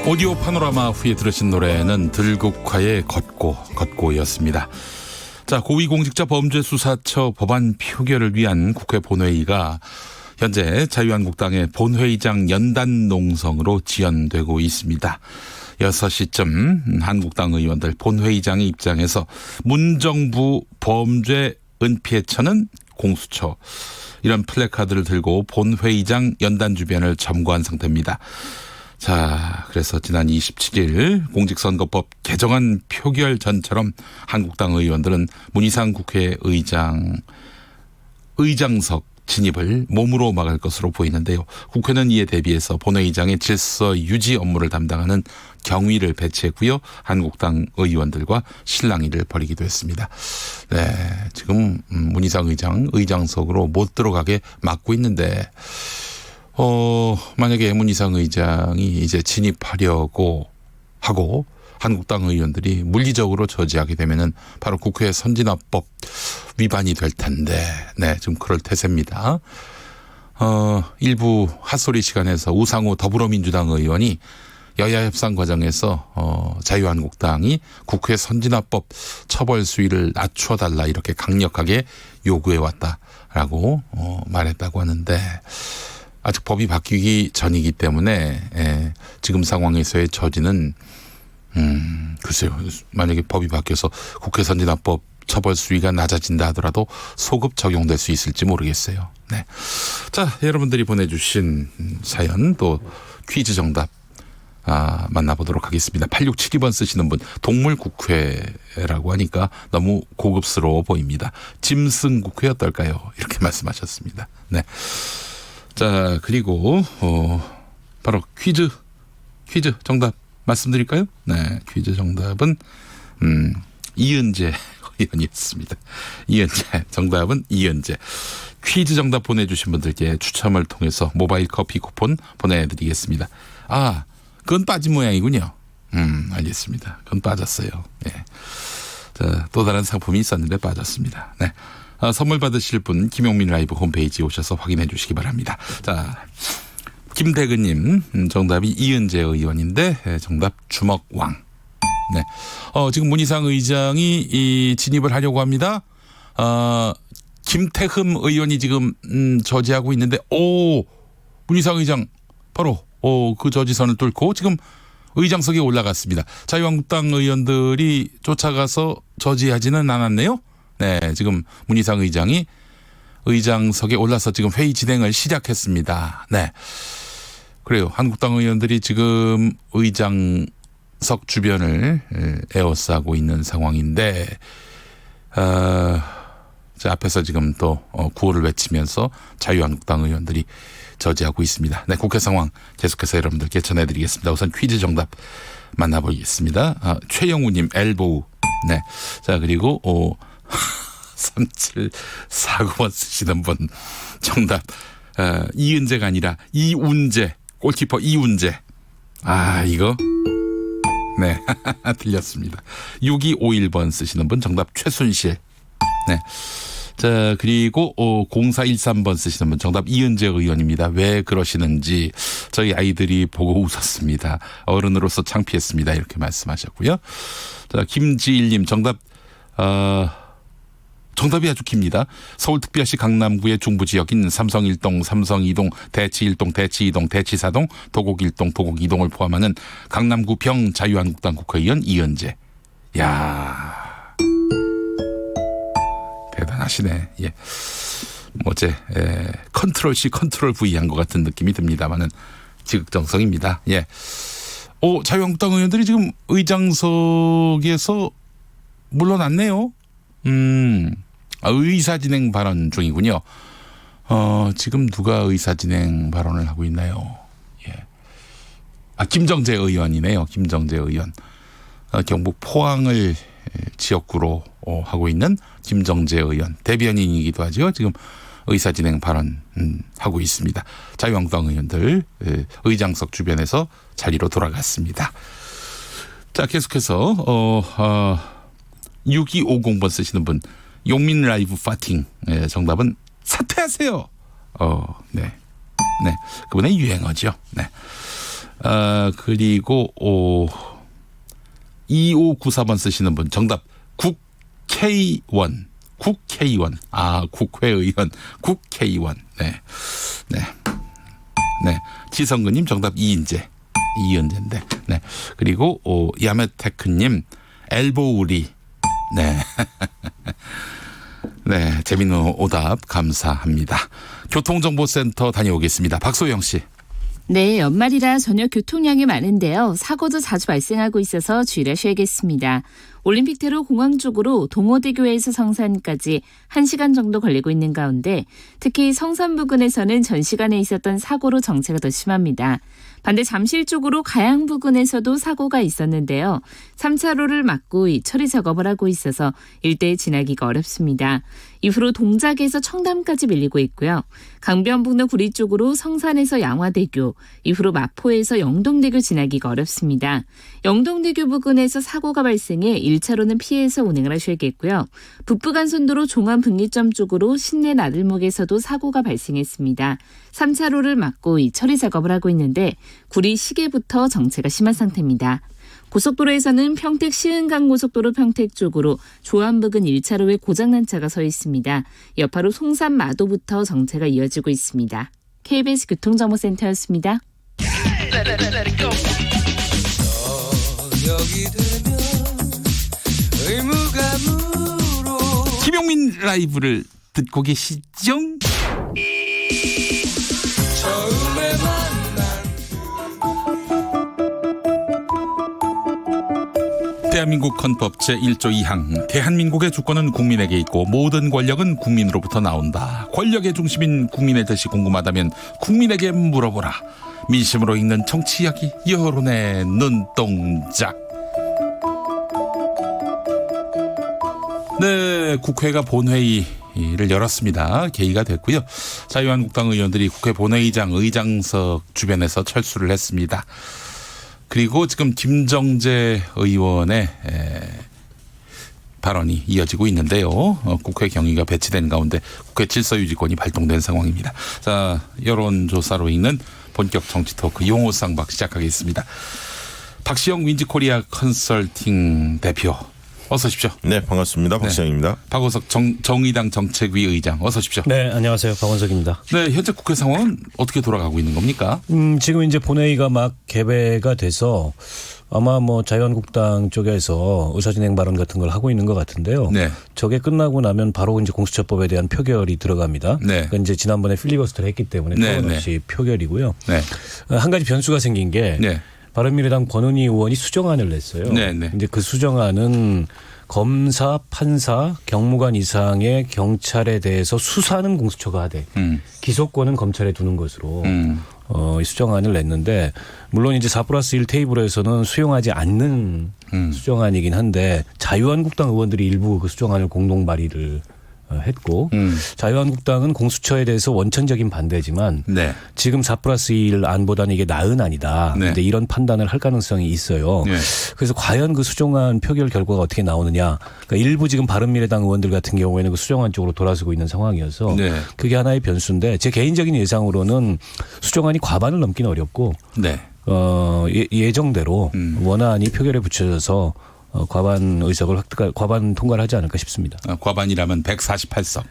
Speaker 4: 오디오 파노라마 후에 들으신 노래는 들국화의 걷고였습니다. 자, 고위공직자 범죄수사처 법안 표결을 위한 국회 본회의가 현재 자유한국당의 본회의장 연단 농성으로 지연되고 있습니다. 6시쯤 한국당 의원들 본회의장의 입장에서 문정부 범죄 은폐처는 공수처 이런 플래카드를 들고 본회의장 연단 주변을 점거한 상태입니다. 자, 그래서 지난 27일 공직선거법 개정안 표결 전처럼 한국당 의원들은 문희상 국회의장석 진입을 몸으로 막을 것으로 보이는데요. 국회는 이에 대비해서 본회의장의 질서 유지 업무를 담당하는 경위를 배치했고요. 한국당 의원들과 실랑이를 벌이기도 했습니다. 네, 지금 문희상 의장석으로 못 들어가게 막고 있는데 만약에 문희상 의장이 이제 진입하려고 하고 한국당 의원들이 물리적으로 저지하게 되면은 바로 국회 선진화법 위반이 될 텐데, 네, 지금 그럴 태세입니다. 일부 핫소리 시간에서 우상호 더불어민주당 의원이 여야 협상 과정에서 자유한국당이 국회 선진화법 처벌 수위를 낮춰달라 이렇게 강력하게 요구해 왔다라고 말했다고 하는데, 아직 법이 바뀌기 전이기 때문에 지금 상황에서의 저지는 글쎄요, 만약에 법이 바뀌어서 국회 선진화법 처벌 수위가 낮아진다 하더라도 소급 적용될 수 있을지 모르겠어요. 네. 자, 여러분들이 보내주신 사연 또 퀴즈 정답 만나보도록 하겠습니다. 8672번 쓰시는 분, 동물국회라고 하니까 너무 고급스러워 보입니다. 짐승국회 어떨까요? 이렇게 말씀하셨습니다. 네. 자, 그리고 바로 퀴즈 정답 말씀드릴까요? 네, 퀴즈 정답은 이은재 의원이었습니다. 이은재, 정답은 이은재. 퀴즈 정답 보내주신 분들께 추첨을 통해서 모바일 커피 쿠폰 보내드리겠습니다. 아, 그건 빠진 모양이군요. 알겠습니다. 그건 빠졌어요. 네. 자, 또 다른 상품이 있었는데 빠졌습니다. 네. 선물 받으실 분 김용민 라이브 홈페이지에 오셔서 확인해 주시기 바랍니다. 자, 김대근님 정답이 이은재 의원인데 정답 주먹왕. 네, 지금 문희상 의장이 진입을 하려고 합니다. 김태흠 의원이 지금 저지하고 있는데 문희상 의장 바로 그 저지선을 뚫고 지금 의장석에 올라갔습니다. 자유한국당 의원들이 쫓아가서 저지하지는 않았네요. 네, 지금 문희상 의장이 의장석에 올라서 지금 회의 진행을 시작했습니다. 네. 그래요. 한국당 의원들이 지금 의장석 주변을 에워싸고 있는 상황인데, 자, 앞에서 지금 또 구호를 외치면서 자유한국당 의원들이 저지하고 있습니다. 네, 국회 상황 계속해서 여러분들께 전해드리겠습니다. 우선 퀴즈 정답 만나보겠습니다. 최영우님 엘보우. 네. 자, 그리고 3749번 쓰시는 분 정답 이은재가 아니라 이운재, 골키퍼 이운재. 이거 네 틀렸습니다. 6251번 쓰시는 분 정답 최순실. 네. 자, 그리고 0413번 쓰시는 분 정답 이은재 의원입니다. 왜 그러시는지 저희 아이들이 보고 웃었습니다. 어른으로서 창피했습니다. 이렇게 말씀하셨고요. 자, 김지일님 정답 정답이 아주 깁니다. 서울특별시 강남구의 중부 지역인 삼성 1동, 삼성 2동, 대치 1동, 대치 2동, 대치 4동, 도곡 1동, 도곡 2동을 포함하는 강남구 병 자유한국당 국회의원 이은재. 야, 대단하시네. 예. 어제 컨트롤 C, 컨트롤 V 한 것 같은 느낌이 듭니다만은 지극정성입니다. 예. 자유한국당 의원들이 지금 의장석에서 물러났네요. 의사진행 발언 중이군요. 지금 누가 의사진행 발언을 하고 있나요? 예. 김정재 의원이네요. 김정재 의원. 경북 포항을 지역구로 하고 있는 김정재 의원. 대변인이기도 하죠. 지금 의사진행 발언 하고 있습니다. 자유한국당 의원들 의장석 주변에서 자리로 돌아갔습니다. 자, 계속해서 6250번 쓰시는 분, 용민 라이브 파팅. 정답은 사퇴하세요. 네. 그분의 유행어죠. 네. 그리고 2594번 쓰시는 분, 정답 국회의원. 국회의원. 국회의원. 네. 지성근님 정답 이은재인데. 네. 그리고 야메테크님 엘보우리. 네. 네. 재밌는 오답 감사합니다. 교통정보센터 다녀오겠습니다. 박소영 씨.
Speaker 16: 네, 연말이라 저녁 교통량이 많은데요. 사고도 자주 발생하고 있어서 주의하셔야겠습니다. 올림픽대로 공항 쪽으로 동호대교에서 성산까지 1시간 정도 걸리고 있는 가운데 특히 성산 부근에서는 전 시간에 있었던 사고로 정체가 더 심합니다. 반대 잠실 쪽으로 가양 부근에서도 사고가 있었는데요. 3차로를 막고 처리 작업을 하고 있어서 일대에 지나기가 어렵습니다. 이후로 동작에서 청담까지 밀리고 있고요. 강변북로 구리 쪽으로 성산에서 양화대교, 이후로 마포에서 영동대교 지나기가 어렵습니다. 영동대교 부근에서 사고가 발생해 1차로는 피해서 운행을 하셔야겠고요. 북부간선도로 종암분기점 쪽으로 신내 나들목에서도 사고가 발생했습니다. 3차로를 막고 처리 작업을 하고 있는데 구리 시계부터 정체가 심한 상태입니다. 고속도로에서는 평택 시흥강 고속도로 평택 쪽으로 조암 부근 1차로에 고장난 차가 서 있습니다. 여파로 송산 마도부터 정체가 이어지고 있습니다. KBS 교통정보센터였습니다.
Speaker 4: 김용민 라이브를 듣고 계시죠? 대한민국 헌법 제1조 2항 대한민국의 주권은 국민에게 있고 모든 권력은 국민으로부터 나온다. 권력의 중심인 국민의 뜻이 궁금하다면 국민에게 물어보라. 민심으로 읽는 정치 이야기 여론의 눈동자. 네, 국회가 본회의를 열었습니다. 개의가 됐고요. 자유한국당 의원들이 국회 본회의장 의장석 주변에서 철수를 했습니다. 그리고 지금 김정재 의원의 발언이 이어지고 있는데요. 국회 경위가 배치된 가운데 국회 질서유지권이 발동된 상황입니다. 자, 여론조사로 읽는 본격 정치 토크 용호쌍박 시작하겠습니다. 박시영 윈지코리아 컨설팅 대표. 어서 오십시오.
Speaker 19: 네, 반갑습니다. 박시영입니다.
Speaker 4: 네. 박원석 정의당 정책위 의장. 어서 오십시오.
Speaker 20: 네, 안녕하세요. 박원석입니다.
Speaker 4: 네, 현재 국회 상황은 어떻게 돌아가고 있는 겁니까?
Speaker 20: 지금 이제 본회의가 막 개회가 돼서 아마 뭐 자유한국당 쪽에서 의사진행 발언 같은 걸 하고 있는 것 같은데요.
Speaker 4: 네.
Speaker 20: 저게 끝나고 나면 바로 이제 공수처법에 대한 표결이 들어갑니다. 네. 그러니까 이제 지난번에 필리버스터를 했기 때문에 토론 없이 표결이고요. 네. 한 가지 변수가 생긴 게 네. 바른미래당 권은희 의원이 수정안을 냈어요. 네네. 이제 그 수정안은 검사, 판사, 경무관 이상의 경찰에 대해서 수사는 공수처가 하되 기소권은 검찰에 두는 것으로 이 수정안을 냈는데 물론 이제 4+1 테이블에서는 수용하지 않는 수정안이긴 한데 자유한국당 의원들이 일부 그 수정안을 공동 발의를 했고 자유한국당은 공수처에 대해서 원천적인 반대지만 네. 지금 4+1 안보다는 이게 나은 안이다. 그런데 네. 이런 판단을 할 가능성이 있어요. 네. 그래서 과연 그 수정안 표결 결과가 어떻게 나오느냐. 그러니까 일부 지금 바른미래당 의원들 같은 경우에는 그 수정안 쪽으로 돌아서고 있는 상황이어서 네. 그게 하나의 변수인데 제 개인적인 예상으로는 수정안이 과반을 넘기는 어렵고 네. 예정대로 원안이 표결에 붙여져서 과반 의석을 과반 통과를 하지 않을까 싶습니다.
Speaker 4: 과반이라면 148석.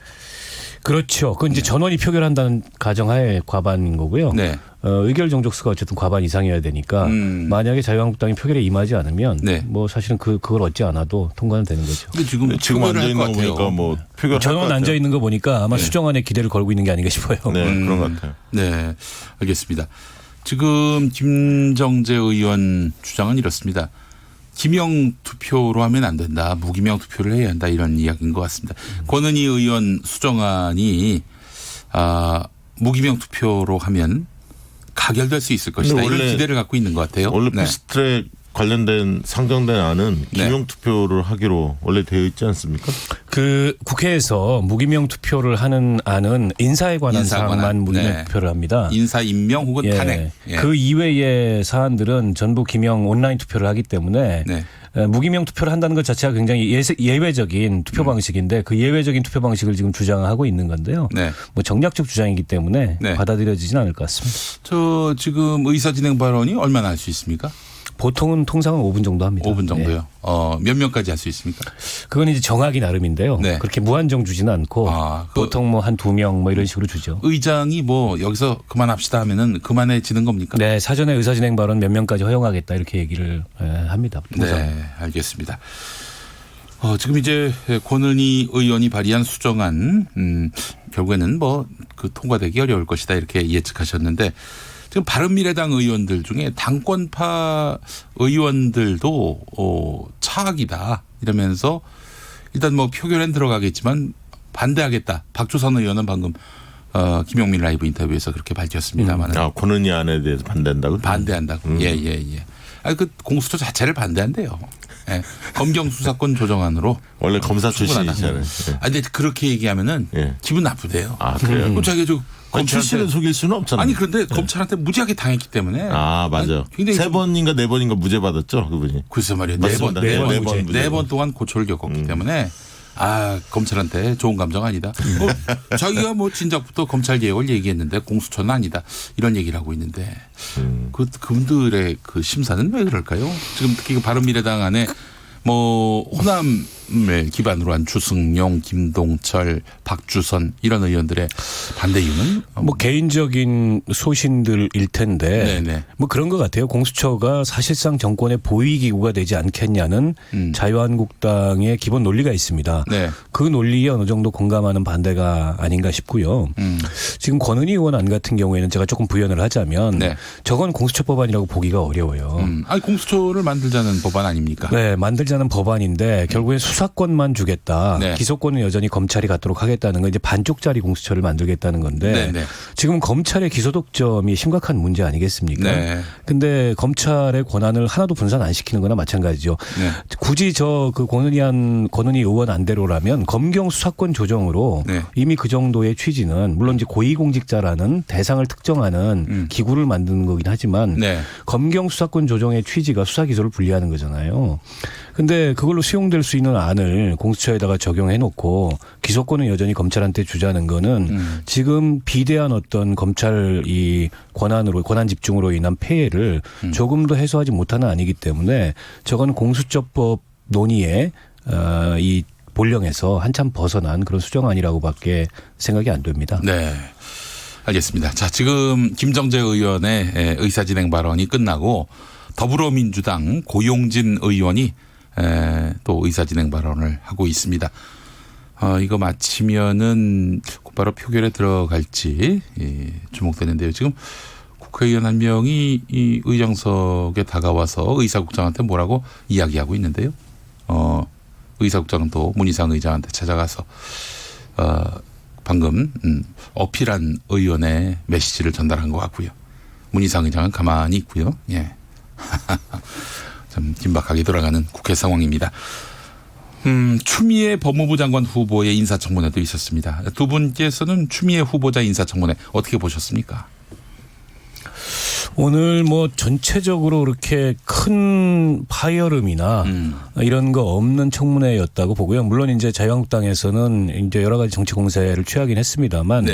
Speaker 20: 그렇죠. 그건 이제 전원이 표결한다는 가정하에 과반인 거고요. 네. 의결 정족수가 어쨌든 과반 이상이어야 되니까 만약에 자유한국당이 표결에 임하지 않으면 네. 뭐 사실은 그걸 얻지 않아도 통과는 되는 거죠.
Speaker 19: 근데 지금 앉아 있는 거 보니까 뭐 표결
Speaker 20: 전원 앉아 있는 거 보니까 아마 네. 수정안에 기대를 걸고 있는 게 아닌가 싶어요.
Speaker 19: 네, 그런 것 같아요.
Speaker 4: 네, 알겠습니다. 지금 김정재 의원 주장은 이렇습니다. 기명 투표로 하면 안 된다. 무기명 투표를 해야 한다. 이런 이야기인 것 같습니다. 권은희 의원 수정안이 무기명 투표로 하면 가결될 수 있을 것이다. 이런 기대를 갖고 있는 것 같아요.
Speaker 19: 원래 패스트트랙 관련된 상정된 안은 기명 투표를 하기로 원래 되어 있지 않습니까?
Speaker 20: 그 국회에서 무기명 투표를 하는 안은 인사에 관한 사항만 무기명 투표를 합니다.
Speaker 4: 인사 임명 혹은 탄핵.
Speaker 20: 그 이외의 사안들은 전부 기명 온라인 투표를 하기 때문에 무기명 투표를 한다는 것 자체가 굉장히 예외적인 투표 방식인데 그 예외적인 투표 방식을 지금 주장하고 있는 건데요. 뭐 정략적 주장이기 때문에 받아들여지진 않을 것 같습니다.
Speaker 4: 저 지금 의사진행 발언이 얼마나 할 수 있습니까?
Speaker 20: 보통은 통상은 5분 정도 합니다.
Speaker 4: 5분 정도요? 몇 명까지 할 수 있습니까?
Speaker 20: 그건 이제 정하기 나름인데요. 그렇게 무한정 주지는 않고 보통 뭐 한 2명 뭐 이런 식으로 주죠.
Speaker 4: 의장이 뭐 여기서 그만합시다 하면은 그만해지는 겁니까?
Speaker 20: 네. 사전에 의사진행 발언 몇 명까지 허용하겠다 이렇게 얘기를 합니다. 통상.
Speaker 4: 네. 알겠습니다. 지금 이제 권은희 의원이 발의한 수정안 결국에는 뭐 그 통과되기 어려울 것이다 이렇게 예측하셨는데 지금 바른미래당 의원들 중에 당권파 의원들도 차악이다 이러면서 일단 뭐 표결엔 들어가겠지만 반대하겠다. 박주선 의원은 방금 김용민 라이브 인터뷰에서 그렇게 밝혔습니다만.
Speaker 19: 권은희 안에 대해서 반대한다고?
Speaker 4: 반대한다고. 예. 그 공수처 자체를 반대한대요. 예. 검경 수사권 조정안으로
Speaker 19: 원래 검사 출신이잖아요.
Speaker 4: 근데 그렇게 얘기하면은 기분 나쁘대요.
Speaker 19: 그래요?
Speaker 4: 자기
Speaker 19: 출신을 속일 수는 없잖아요.
Speaker 4: 아니 그런데 검찰한테 무지하게 당했기 때문에.
Speaker 19: 맞아. 굉장히 3번인가 4번인가 무죄 받았죠 그분이.
Speaker 4: 글쎄 말이에요. 4번 동안 고초를 겪었기 때문에 검찰한테 좋은 감정 아니다. 자기가 뭐 진작부터 검찰 개혁을 얘기했는데 공수처는 아니다. 이런 얘기를 하고 있는데 그분들의 그 심사는 왜 그럴까요? 지금 특히 바른미래당 안에 뭐 호남을 기반으로 한 주승용, 김동철, 박주선 이런 의원들의 반대 이유는
Speaker 20: 뭐 개인적인 소신들일 텐데 뭐 그런 것 같아요. 공수처가 사실상 정권의 보위기구가 되지 않겠냐는 자유한국당의 기본 논리가 있습니다. 그 논리에 어느 정도 공감하는 반대가 아닌가 싶고요. 지금 권은희 의원 안 같은 경우에는 제가 조금 부연을 하자면 저건 공수처 법안이라고 보기가 어려워요.
Speaker 4: 아니 공수처를 만들자는 법안 아닙니까?
Speaker 20: 네, 만들자는 법안인데 결국에 수사권만 주겠다. 기소권은 여전히 검찰이 갖도록 하겠다는 건 이제 반쪽짜리 공수처를 만들겠다는 건데 지금 검찰의 기소 독점이 심각한 문제 아니겠습니까? 근데 검찰의 권한을 하나도 분산 안 시키는 거나 마찬가지죠. 굳이 그 권은희 의원 안대로라면 검경 수사권 조정으로 이미 그 정도의 취지는 물론 이제 고위공직자라는 대상을 특정하는 기구를 만드는 거긴 하지만 검경 수사권 조정의 취지가 수사 기소를 분리하는 거잖아요. 근데 그걸로 수용될 수 있는 안을 공수처에다가 적용해 놓고 기소권은 여전히 검찰한테 주자는 거는 지금 비대한 어떤 검찰 이 권한 집중으로 인한 폐해를 조금도 해소하지 못하는 안이기 때문에 저건 공수처법 논의에 이 본령에서 한참 벗어난 그런 수정안이라고밖에 생각이 안 됩니다.
Speaker 4: 네. 알겠습니다. 자, 지금 김정재 의원의 의사진행 발언이 끝나고 더불어민주당 고용진 의원이 또 의사진행 발언을 하고 있습니다. 이거 마치면은 곧바로 표결에 들어갈지 주목되는데요. 지금 국회의원 한 명이 이 의장석에 다가와서 의사국장한테 뭐라고 이야기하고 있는데요. 의사국장은 또 문희상 의장한테 찾아가서 방금 어필한 의원의 메시지를 전달한 것 같고요. 문희상 의장은 가만히 있고요. 예. 좀 긴박하게 돌아가는 국회 상황입니다. 추미애 법무부 장관 후보의 인사청문회도 있었습니다. 두 분께서는 추미애 후보자 인사청문회 어떻게 보셨습니까?
Speaker 20: 오늘 뭐 전체적으로 그렇게 큰 파열음이나 이런 거 없는 청문회였다고 보고요. 물론 이제 자유한국당에서는 이제 여러 가지 정치 공세를 취하긴 했습니다만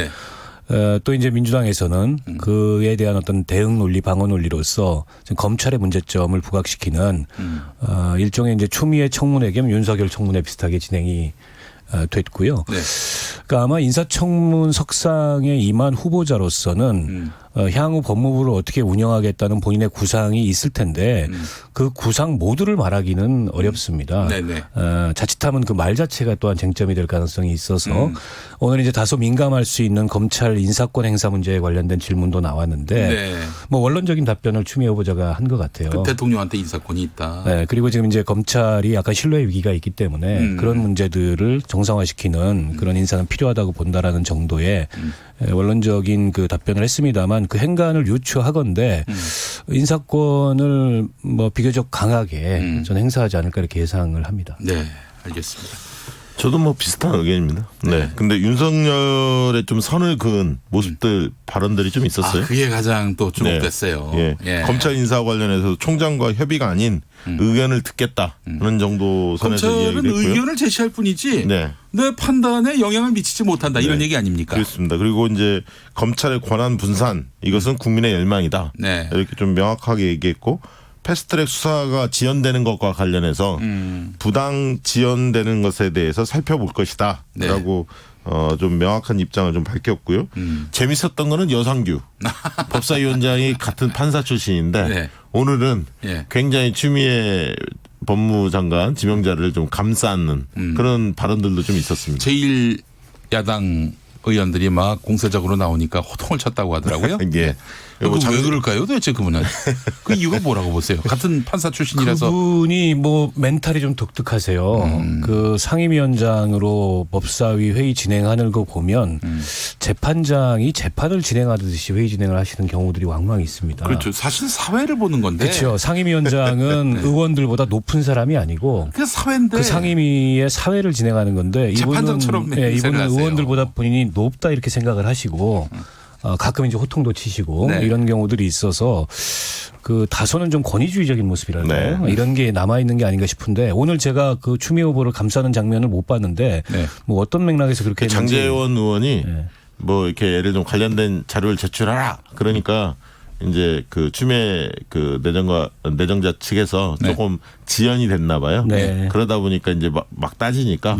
Speaker 20: 또 이제 민주당에서는 그에 대한 어떤 대응 논리, 방어 논리로서 검찰의 문제점을 부각시키는 일종의 이제 추미애 청문회 겸 윤석열 청문회 비슷하게 진행이 됐고요. 그러니까 아마 인사청문 석상에 임한 후보자로서는 향후 법무부를 어떻게 운영하겠다는 본인의 구상이 있을 텐데 그 구상 모두를 말하기는 어렵습니다. 자칫하면 그 말 자체가 또한 쟁점이 될 가능성이 있어서 오늘 이제 다소 민감할 수 있는 검찰 인사권 행사 문제에 관련된 질문도 나왔는데 뭐 원론적인 답변을 추미애 후보자가 한 것 같아요.
Speaker 4: 그 대통령한테 인사권이 있다.
Speaker 20: 그리고 지금 이제 검찰이 약간 신뢰 위기가 있기 때문에 그런 문제들을 정상화시키는 그런 인사는 필요하다고 본다라는 정도의 원론적인 그 답변을 했습니다만 그 행간을 유추하건대 인사권을 뭐 비교적 강하게 저는 행사하지 않을까 이렇게 예상을 합니다.
Speaker 4: 네, 알겠습니다.
Speaker 19: 저도 뭐 비슷한 의견입니다. 네. 근데 윤석열의 좀 선을 그은 모습들 발언들이 좀 있었어요.
Speaker 4: 그게 가장 또 주목됐어요.
Speaker 19: 네. 예. 검찰 인사 관련해서 총장과 협의가 아닌 의견을 듣겠다. 그런 정도 선에서
Speaker 4: 검찰은 의견을 제시할 뿐이지 내 판단에 영향을 미치지 못한다. 이런 얘기 아닙니까?
Speaker 19: 그렇습니다. 그리고 이제 검찰의 권한 분산 이것은 국민의 열망이다. 이렇게 좀 명확하게 얘기했고 패스트트랙 수사가 지연되는 것과 관련해서 부당 지연되는 것에 대해서 살펴볼 것이다 라고 좀 명확한 입장을 좀 밝혔고요. 재밌었던 거는 여상규 법사위원장이 같은 판사 출신인데 오늘은 굉장히 추미애 법무장관 지명자를 좀 감싸는 그런 발언들도 좀 있었습니다.
Speaker 4: 제1야당 의원들이 막 공세적으로 나오니까 호통을 쳤다고 하더라고요.
Speaker 19: 예.
Speaker 4: 왜 그럴까요? 도대체 그분은 그 이유가 뭐라고 보세요? 같은 판사 출신이라서
Speaker 20: 그분이 뭐 멘탈이 좀 독특하세요. 그 상임위원장으로 법사위 회의 진행하는 거 보면 재판장이 재판을 진행하듯이 회의 진행을 하시는 경우들이 왕왕 있습니다.
Speaker 4: 그렇죠. 사실 사회를 보는 건데.
Speaker 20: 그렇죠. 상임위원장은 의원들보다 높은 사람이 아니고
Speaker 4: 그 사회인데
Speaker 20: 그 상임위의 사회를 진행하는 건데
Speaker 4: 재판장처럼
Speaker 20: 이분은 의원들보다 본인이 높다 이렇게 생각을 하시고 가끔 이제 호통도 치시고 이런 경우들이 있어서 그 다소는 좀 권위주의적인 모습이랄까요? 이런 게 남아 있는 게 아닌가 싶은데 오늘 제가 그 추미애 후보를 감싸는 장면을 못 봤는데 뭐 어떤 맥락에서 그렇게 했는지.
Speaker 19: 장제원 의원이 뭐 이렇게 예를 좀 관련된 자료를 제출하라. 그러니까 이제 그 추미애 그 내정자 측에서 조금 지연이 됐나 봐요. 그러다 보니까 이제 막 따지니까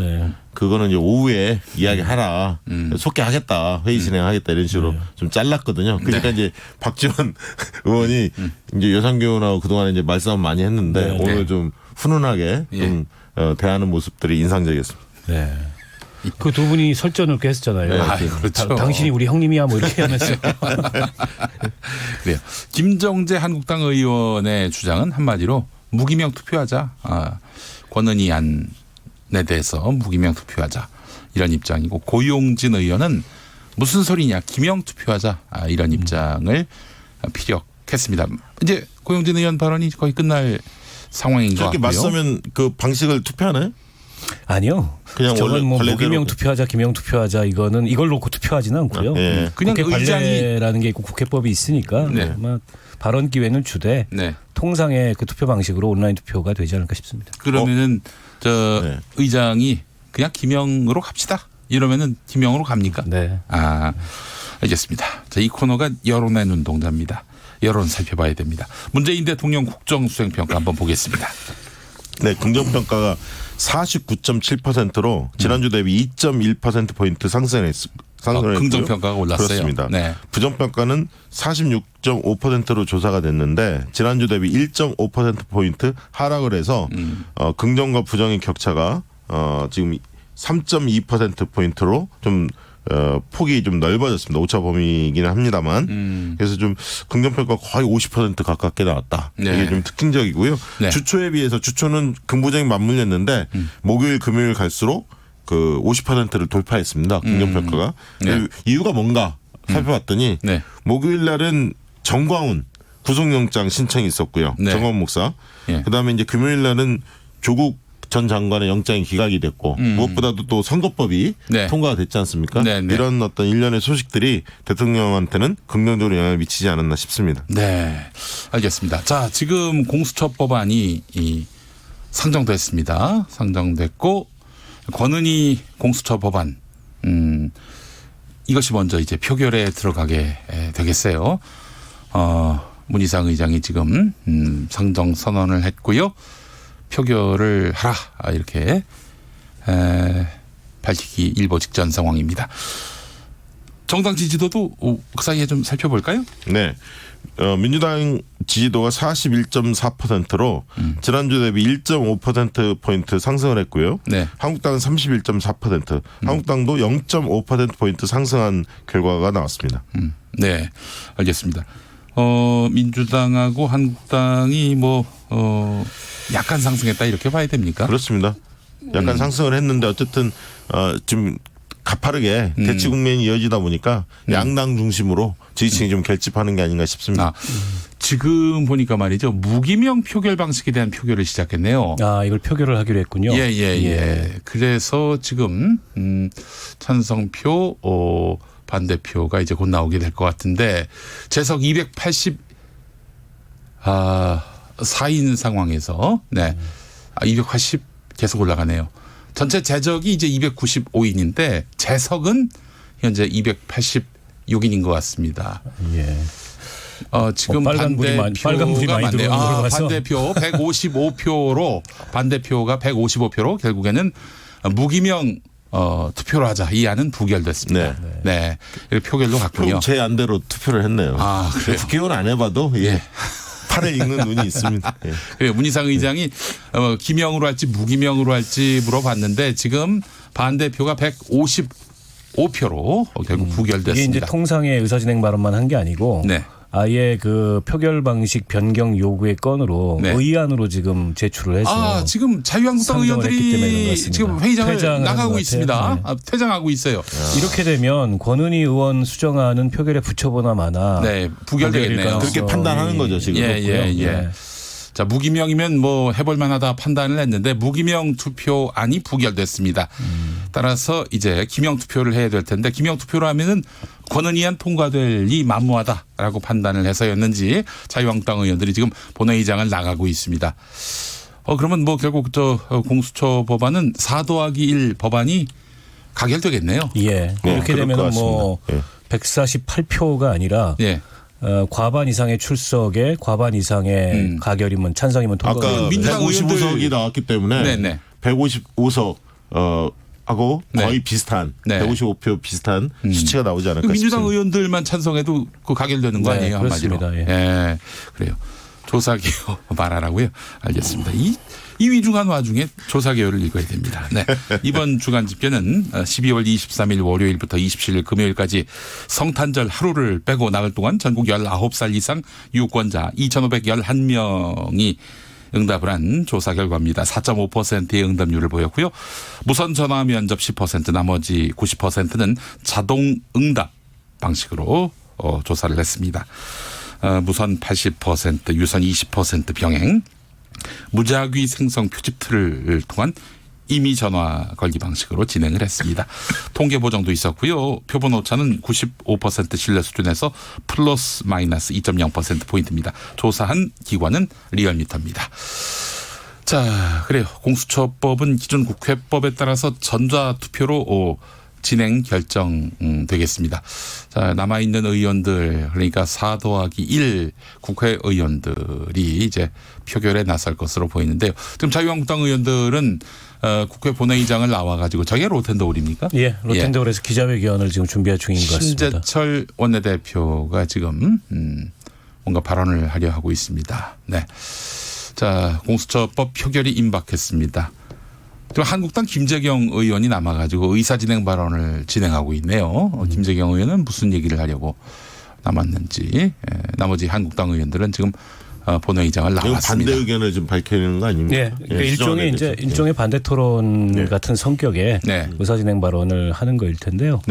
Speaker 19: 그거는 이제 오후에 이야기하라. 속개하겠다. 회의 진행하겠다. 이런 식으로 좀 잘랐거든요. 그러니까 이제 박지원 의원이 이제 여상규 의원하고 그동안 이제 말싸움 많이 했는데 오늘 좀 훈훈하게 좀 대하는 모습들이 인상적이었습니다.
Speaker 20: 네. 그 두 분이 설전을 꽤 했잖아요.
Speaker 4: 그렇죠.
Speaker 20: 당신이 우리 형님이야 뭐 이렇게 하면서.
Speaker 4: 그래요. 김정재 한국당 의원의 주장은 한마디로 무기명 투표하자. 권은희 안에 대해서 무기명 투표하자. 이런 입장이고 고용진 의원은 무슨 소리냐 기명 투표하자. 이런 입장을 피력했습니다. 이제 고용진 의원 발언이 거의 끝날 상황인 것 같고요.
Speaker 19: 저렇게 맞서면 그 방식을 투표하나요?
Speaker 20: 아니요.
Speaker 19: 그냥
Speaker 20: 저는 뭐 무기명 투표하자, 기명 투표하자 이거는 이걸 놓고 투표하지는 않고요.
Speaker 4: 그냥
Speaker 20: 국회 관례라는 게 있고 국회법이 있으니까 아마 발언 기회는 주되 통상의 그 투표 방식으로 온라인 투표가 되지 않을까 싶습니다.
Speaker 4: 그러면은 의장이 그냥 기명으로 갑시다. 이러면은 기명으로 갑니까?
Speaker 20: 네.
Speaker 4: 알겠습니다. 자, 이 코너가 여론의 눈동자입니다. 여론 살펴봐야 됩니다. 문재인 대통령 국정수행평가 한번 보겠습니다.
Speaker 19: 네, 긍정평가가 49.7%로 지난주 대비 2.1%포인트 상승했습니다.
Speaker 4: 긍정평가가 올랐어요.
Speaker 19: 그렇습니다. 부정평가는 46.5%로 조사가 됐는데 지난주 대비 1.5%포인트 하락을 해서 긍정과 부정의 격차가 지금 3.2%포인트로 좀 폭이 좀 넓어졌습니다. 오차 범위이기는 합니다만. 그래서 좀 긍정평가 거의 50% 가깝게 나왔다. 이게 좀 특징적이고요. 주초에 비해서 주초는 긍부정이 맞물렸는데 목요일 금요일 갈수록 그 50%를 돌파했습니다. 긍정평가가. 이유가 뭔가 살펴봤더니 목요일 날은 정광훈 구속영장 신청이 있었고요. 정광훈 목사. 그다음에 이제 금요일 날은 조국 전 장관의 영장이 기각이 됐고 무엇보다도 또 선거법이 통과가 됐지 않습니까? 이런 어떤 일련의 소식들이 대통령한테는 긍정적으로 영향을 미치지 않았나 싶습니다.
Speaker 4: 네, 알겠습니다. 자, 지금 공수처 법안이 상정됐습니다. 상정됐고 권은희 공수처 법안 이것이 먼저 이제 표결에 들어가게 되겠어요. 문희상 의장이 지금 상정 선언을 했고요. 표결을 하라 이렇게 밝히기 일보 직전 상황입니다. 정당 지지도도 그 사이에 좀 살펴볼까요?
Speaker 19: 네. 민주당 지지도가 41.4%로 지난주 대비 1.5%포인트 상승을 했고요. 한국당은 31.4%, 한국당도 0.5%포인트 상승한 결과가 나왔습니다.
Speaker 4: 네, 알겠습니다. 민주당하고 한국당이 약간 상승했다 이렇게 봐야 됩니까?
Speaker 19: 그렇습니다. 약간 상승을 했는데 어쨌든 지금 가파르게 대치 국면이 이어지다 보니까 양당 중심으로 지지층이 좀 결집하는 게 아닌가 싶습니다.
Speaker 4: 지금 보니까 말이죠. 무기명 표결 방식에 대한 표결을 시작했네요.
Speaker 20: 이걸 표결을 하기로 했군요.
Speaker 4: 예. 그래서 지금 찬성표, 반대표가 이제 곧 나오게 될 것 같은데 재석 284인 상황에서 280 계속 올라가네요. 전체 재적이 이제 295인인데 재석은 현재 286인인 것 같습니다.
Speaker 20: 예.
Speaker 4: 지금
Speaker 20: 빨간 불이 많이
Speaker 4: 많네요.
Speaker 20: 들어와서.
Speaker 4: 반대표 155표로 반대표가 155표로 결국에는 무기명 투표로 하자. 이 안은 부결됐습니다. 네. 이렇게 표결로 갔군요.
Speaker 19: 제 안대로 투표를 했네요.
Speaker 4: 그래요.
Speaker 19: 국회의원 안 해봐도 팔을 읽는 눈이 있습니다.
Speaker 4: 그래요. 문희상 의장이 기명으로 할지 무기명으로 할지 물어봤는데 지금 반대표가 155표로 결국 부결됐습니다.
Speaker 20: 이게 이제 통상의 의사진행 발언만 한 게 아니고 아예 그 표결 방식 변경 요구의 건으로 의안으로 지금 제출을 해서
Speaker 4: 지금 자유한국당 의원들이 지금 회의장을 나가고 있습니다. 퇴장하고 있어요.
Speaker 20: 이렇게 되면 권은희 의원 수정안은 표결에 붙여보나 마나
Speaker 4: 부결되겠네요.
Speaker 19: 그렇게 판단하는 거죠 지금.
Speaker 4: 예. 자, 무기명이면 뭐 해볼 만하다 판단을 했는데 무기명 투표안이 부결됐습니다. 따라서 이제 기명 투표를 해야 될 텐데 기명 투표로 하면은 권은희안 통과될이 만무하다라고 판단을 해서였는지 자유한국당 의원들이 지금 본회의장을 나가고 있습니다. 그러면 뭐 결국 공수처 법안은 4더하기1 법안이 가결되겠네요.
Speaker 20: 예. 이렇게 되면은 뭐 148표가 아니라 과반 이상의 출석에 과반 이상의 가결이면 찬성이면 통과.
Speaker 19: 아까 155석이 나왔기 때문에 155석 하고 거의 비슷한 155표 비슷한 수치가 나오지 않을까 싶습니다.
Speaker 4: 민주당 의원들만 찬성해도 그 가결되는 거 아니에요?
Speaker 20: 그렇습니다.
Speaker 4: 한마디로. 예. 그래요. 조사개요 말하라고요? 알겠습니다. 이 위중한 와중에 조사개요를 읽어야 됩니다. 네. 이번 주간 집계는 12월 23일 월요일부터 27일 금요일까지 성탄절 하루를 빼고 나흘 동안 전국 19살 이상 유권자 2,511명이 응답을 한 조사 결과입니다. 4.5%의 응답률을 보였고요. 무선 전화 면접 10%, 나머지 90%는 자동 응답 방식으로 조사를 했습니다. 무선 80%, 유선 20% 병행, 무작위 생성 표집틀을 통한 임의 전화 걸기 방식으로 진행을 했습니다. 통계 보정도 있었고요. 표본 오차는 95% 신뢰 수준에서 플러스 마이너스 2.0%포인트입니다. 조사한 기관은 리얼미터입니다. 자, 그래요. 공수처법은 기존 국회법에 따라서 전자투표로 진행 결정되겠습니다. 자, 남아있는 의원들, 그러니까 4더하기1 국회의원들이 이제 표결에 나설 것으로 보이는데요. 지금 자유한국당 의원들은 국회 본회의장을 나와가지고 저게 로텐더홀입니까?
Speaker 20: 예, 로텐더홀에서 기자회견을 지금 준비 중인 것 같습니다.
Speaker 4: 신재철 원내대표가 지금 뭔가 발언을 하려 하고 있습니다. 네. 자, 공수처법 표결이 임박했습니다. 한국당 김재경 의원이 남아가지고 의사진행 발언을 진행하고 있네요. 김재경 의원은 무슨 얘기를 하려고 남았는지. 나머지 한국당 의원들은 지금 본회의장을 나왔습니다.
Speaker 19: 반대 의견을 좀 밝히는 거 아닙니까?
Speaker 20: 네, 그러니까 일종의 반대 토론 같은 성격의 의사진행 발언을 하는 거일 텐데요.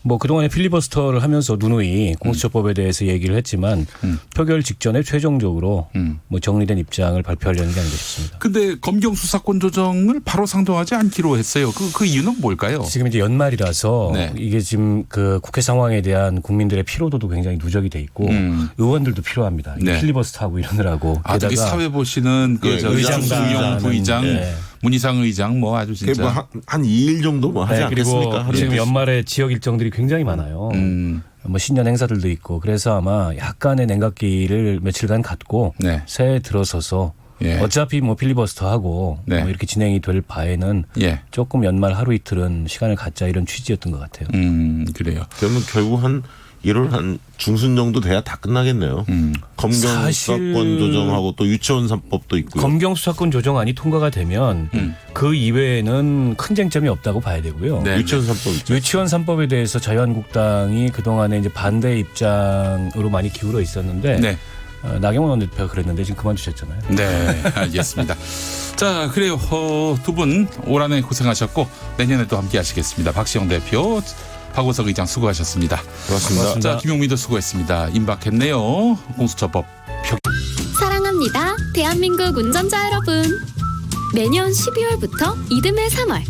Speaker 20: 뭐 그동안에 필리버스터를 하면서 누누이 공수처법에 대해서 얘기를 했지만 표결 직전에 최종적으로 뭐 정리된 입장을 발표하려는 게 아닌가 싶습니다.
Speaker 4: 근데 검경 수사권 조정을 바로 상정하지 않기로 했어요. 그 이유는 뭘까요?
Speaker 20: 지금 이제 연말이라서 이게 지금 그 국회 상황에 대한 국민들의 피로도도 굉장히 누적이 돼 있고 의원들도 필요합니다. 필리버스터하고 이러느라고.
Speaker 4: 게다가 사회 보시는 그 의장, 부의장, 문희상 의장 뭐 아주 진짜
Speaker 19: 뭐 한 2일 정도 뭐 하지 않겠습니까?
Speaker 20: 그리고 지금 연말에 지역 일정들이 굉장히 많아요. 뭐 신년 행사들도 있고 그래서 아마 약간의 냉각기를 며칠간 갖고 새해 들어서서 어차피 뭐 필리버스터하고 뭐 이렇게 진행이 될 바에는 조금 연말 하루 이틀은 시간을 갖자 이런 취지였던 것 같아요.
Speaker 4: 그래요.
Speaker 19: 그러면 결국 한 1월 한 중순 정도 돼야 다 끝나겠네요. 검경 수사권 조정하고 또 유치원 3법도 있고요.
Speaker 20: 검경 수사권 조정안이 통과가 되면 그 이외에는 큰 쟁점이 없다고 봐야 되고요.
Speaker 19: 유치원 3법 있죠.
Speaker 20: 유치원 3법에 대해서 자유한국당이 그동안에 이제 반대 입장으로 많이 기울어 있었는데 나경원 원내대표가 그랬는데 지금 그만두셨잖아요.
Speaker 4: 네, 알겠습니다. 자, 그래요. 두 분 올 한해 고생하셨고 내년에도 함께 하시겠습니다. 박시영 대표, 박오석 의장 수고하셨습니다.
Speaker 19: 고맙습니다.
Speaker 4: 자, 김용민도 수고했습니다. 임박했네요. 공수처법 표.
Speaker 21: 사랑합니다. 대한민국 운전자 여러분. 매년 12월부터 이듬해 3월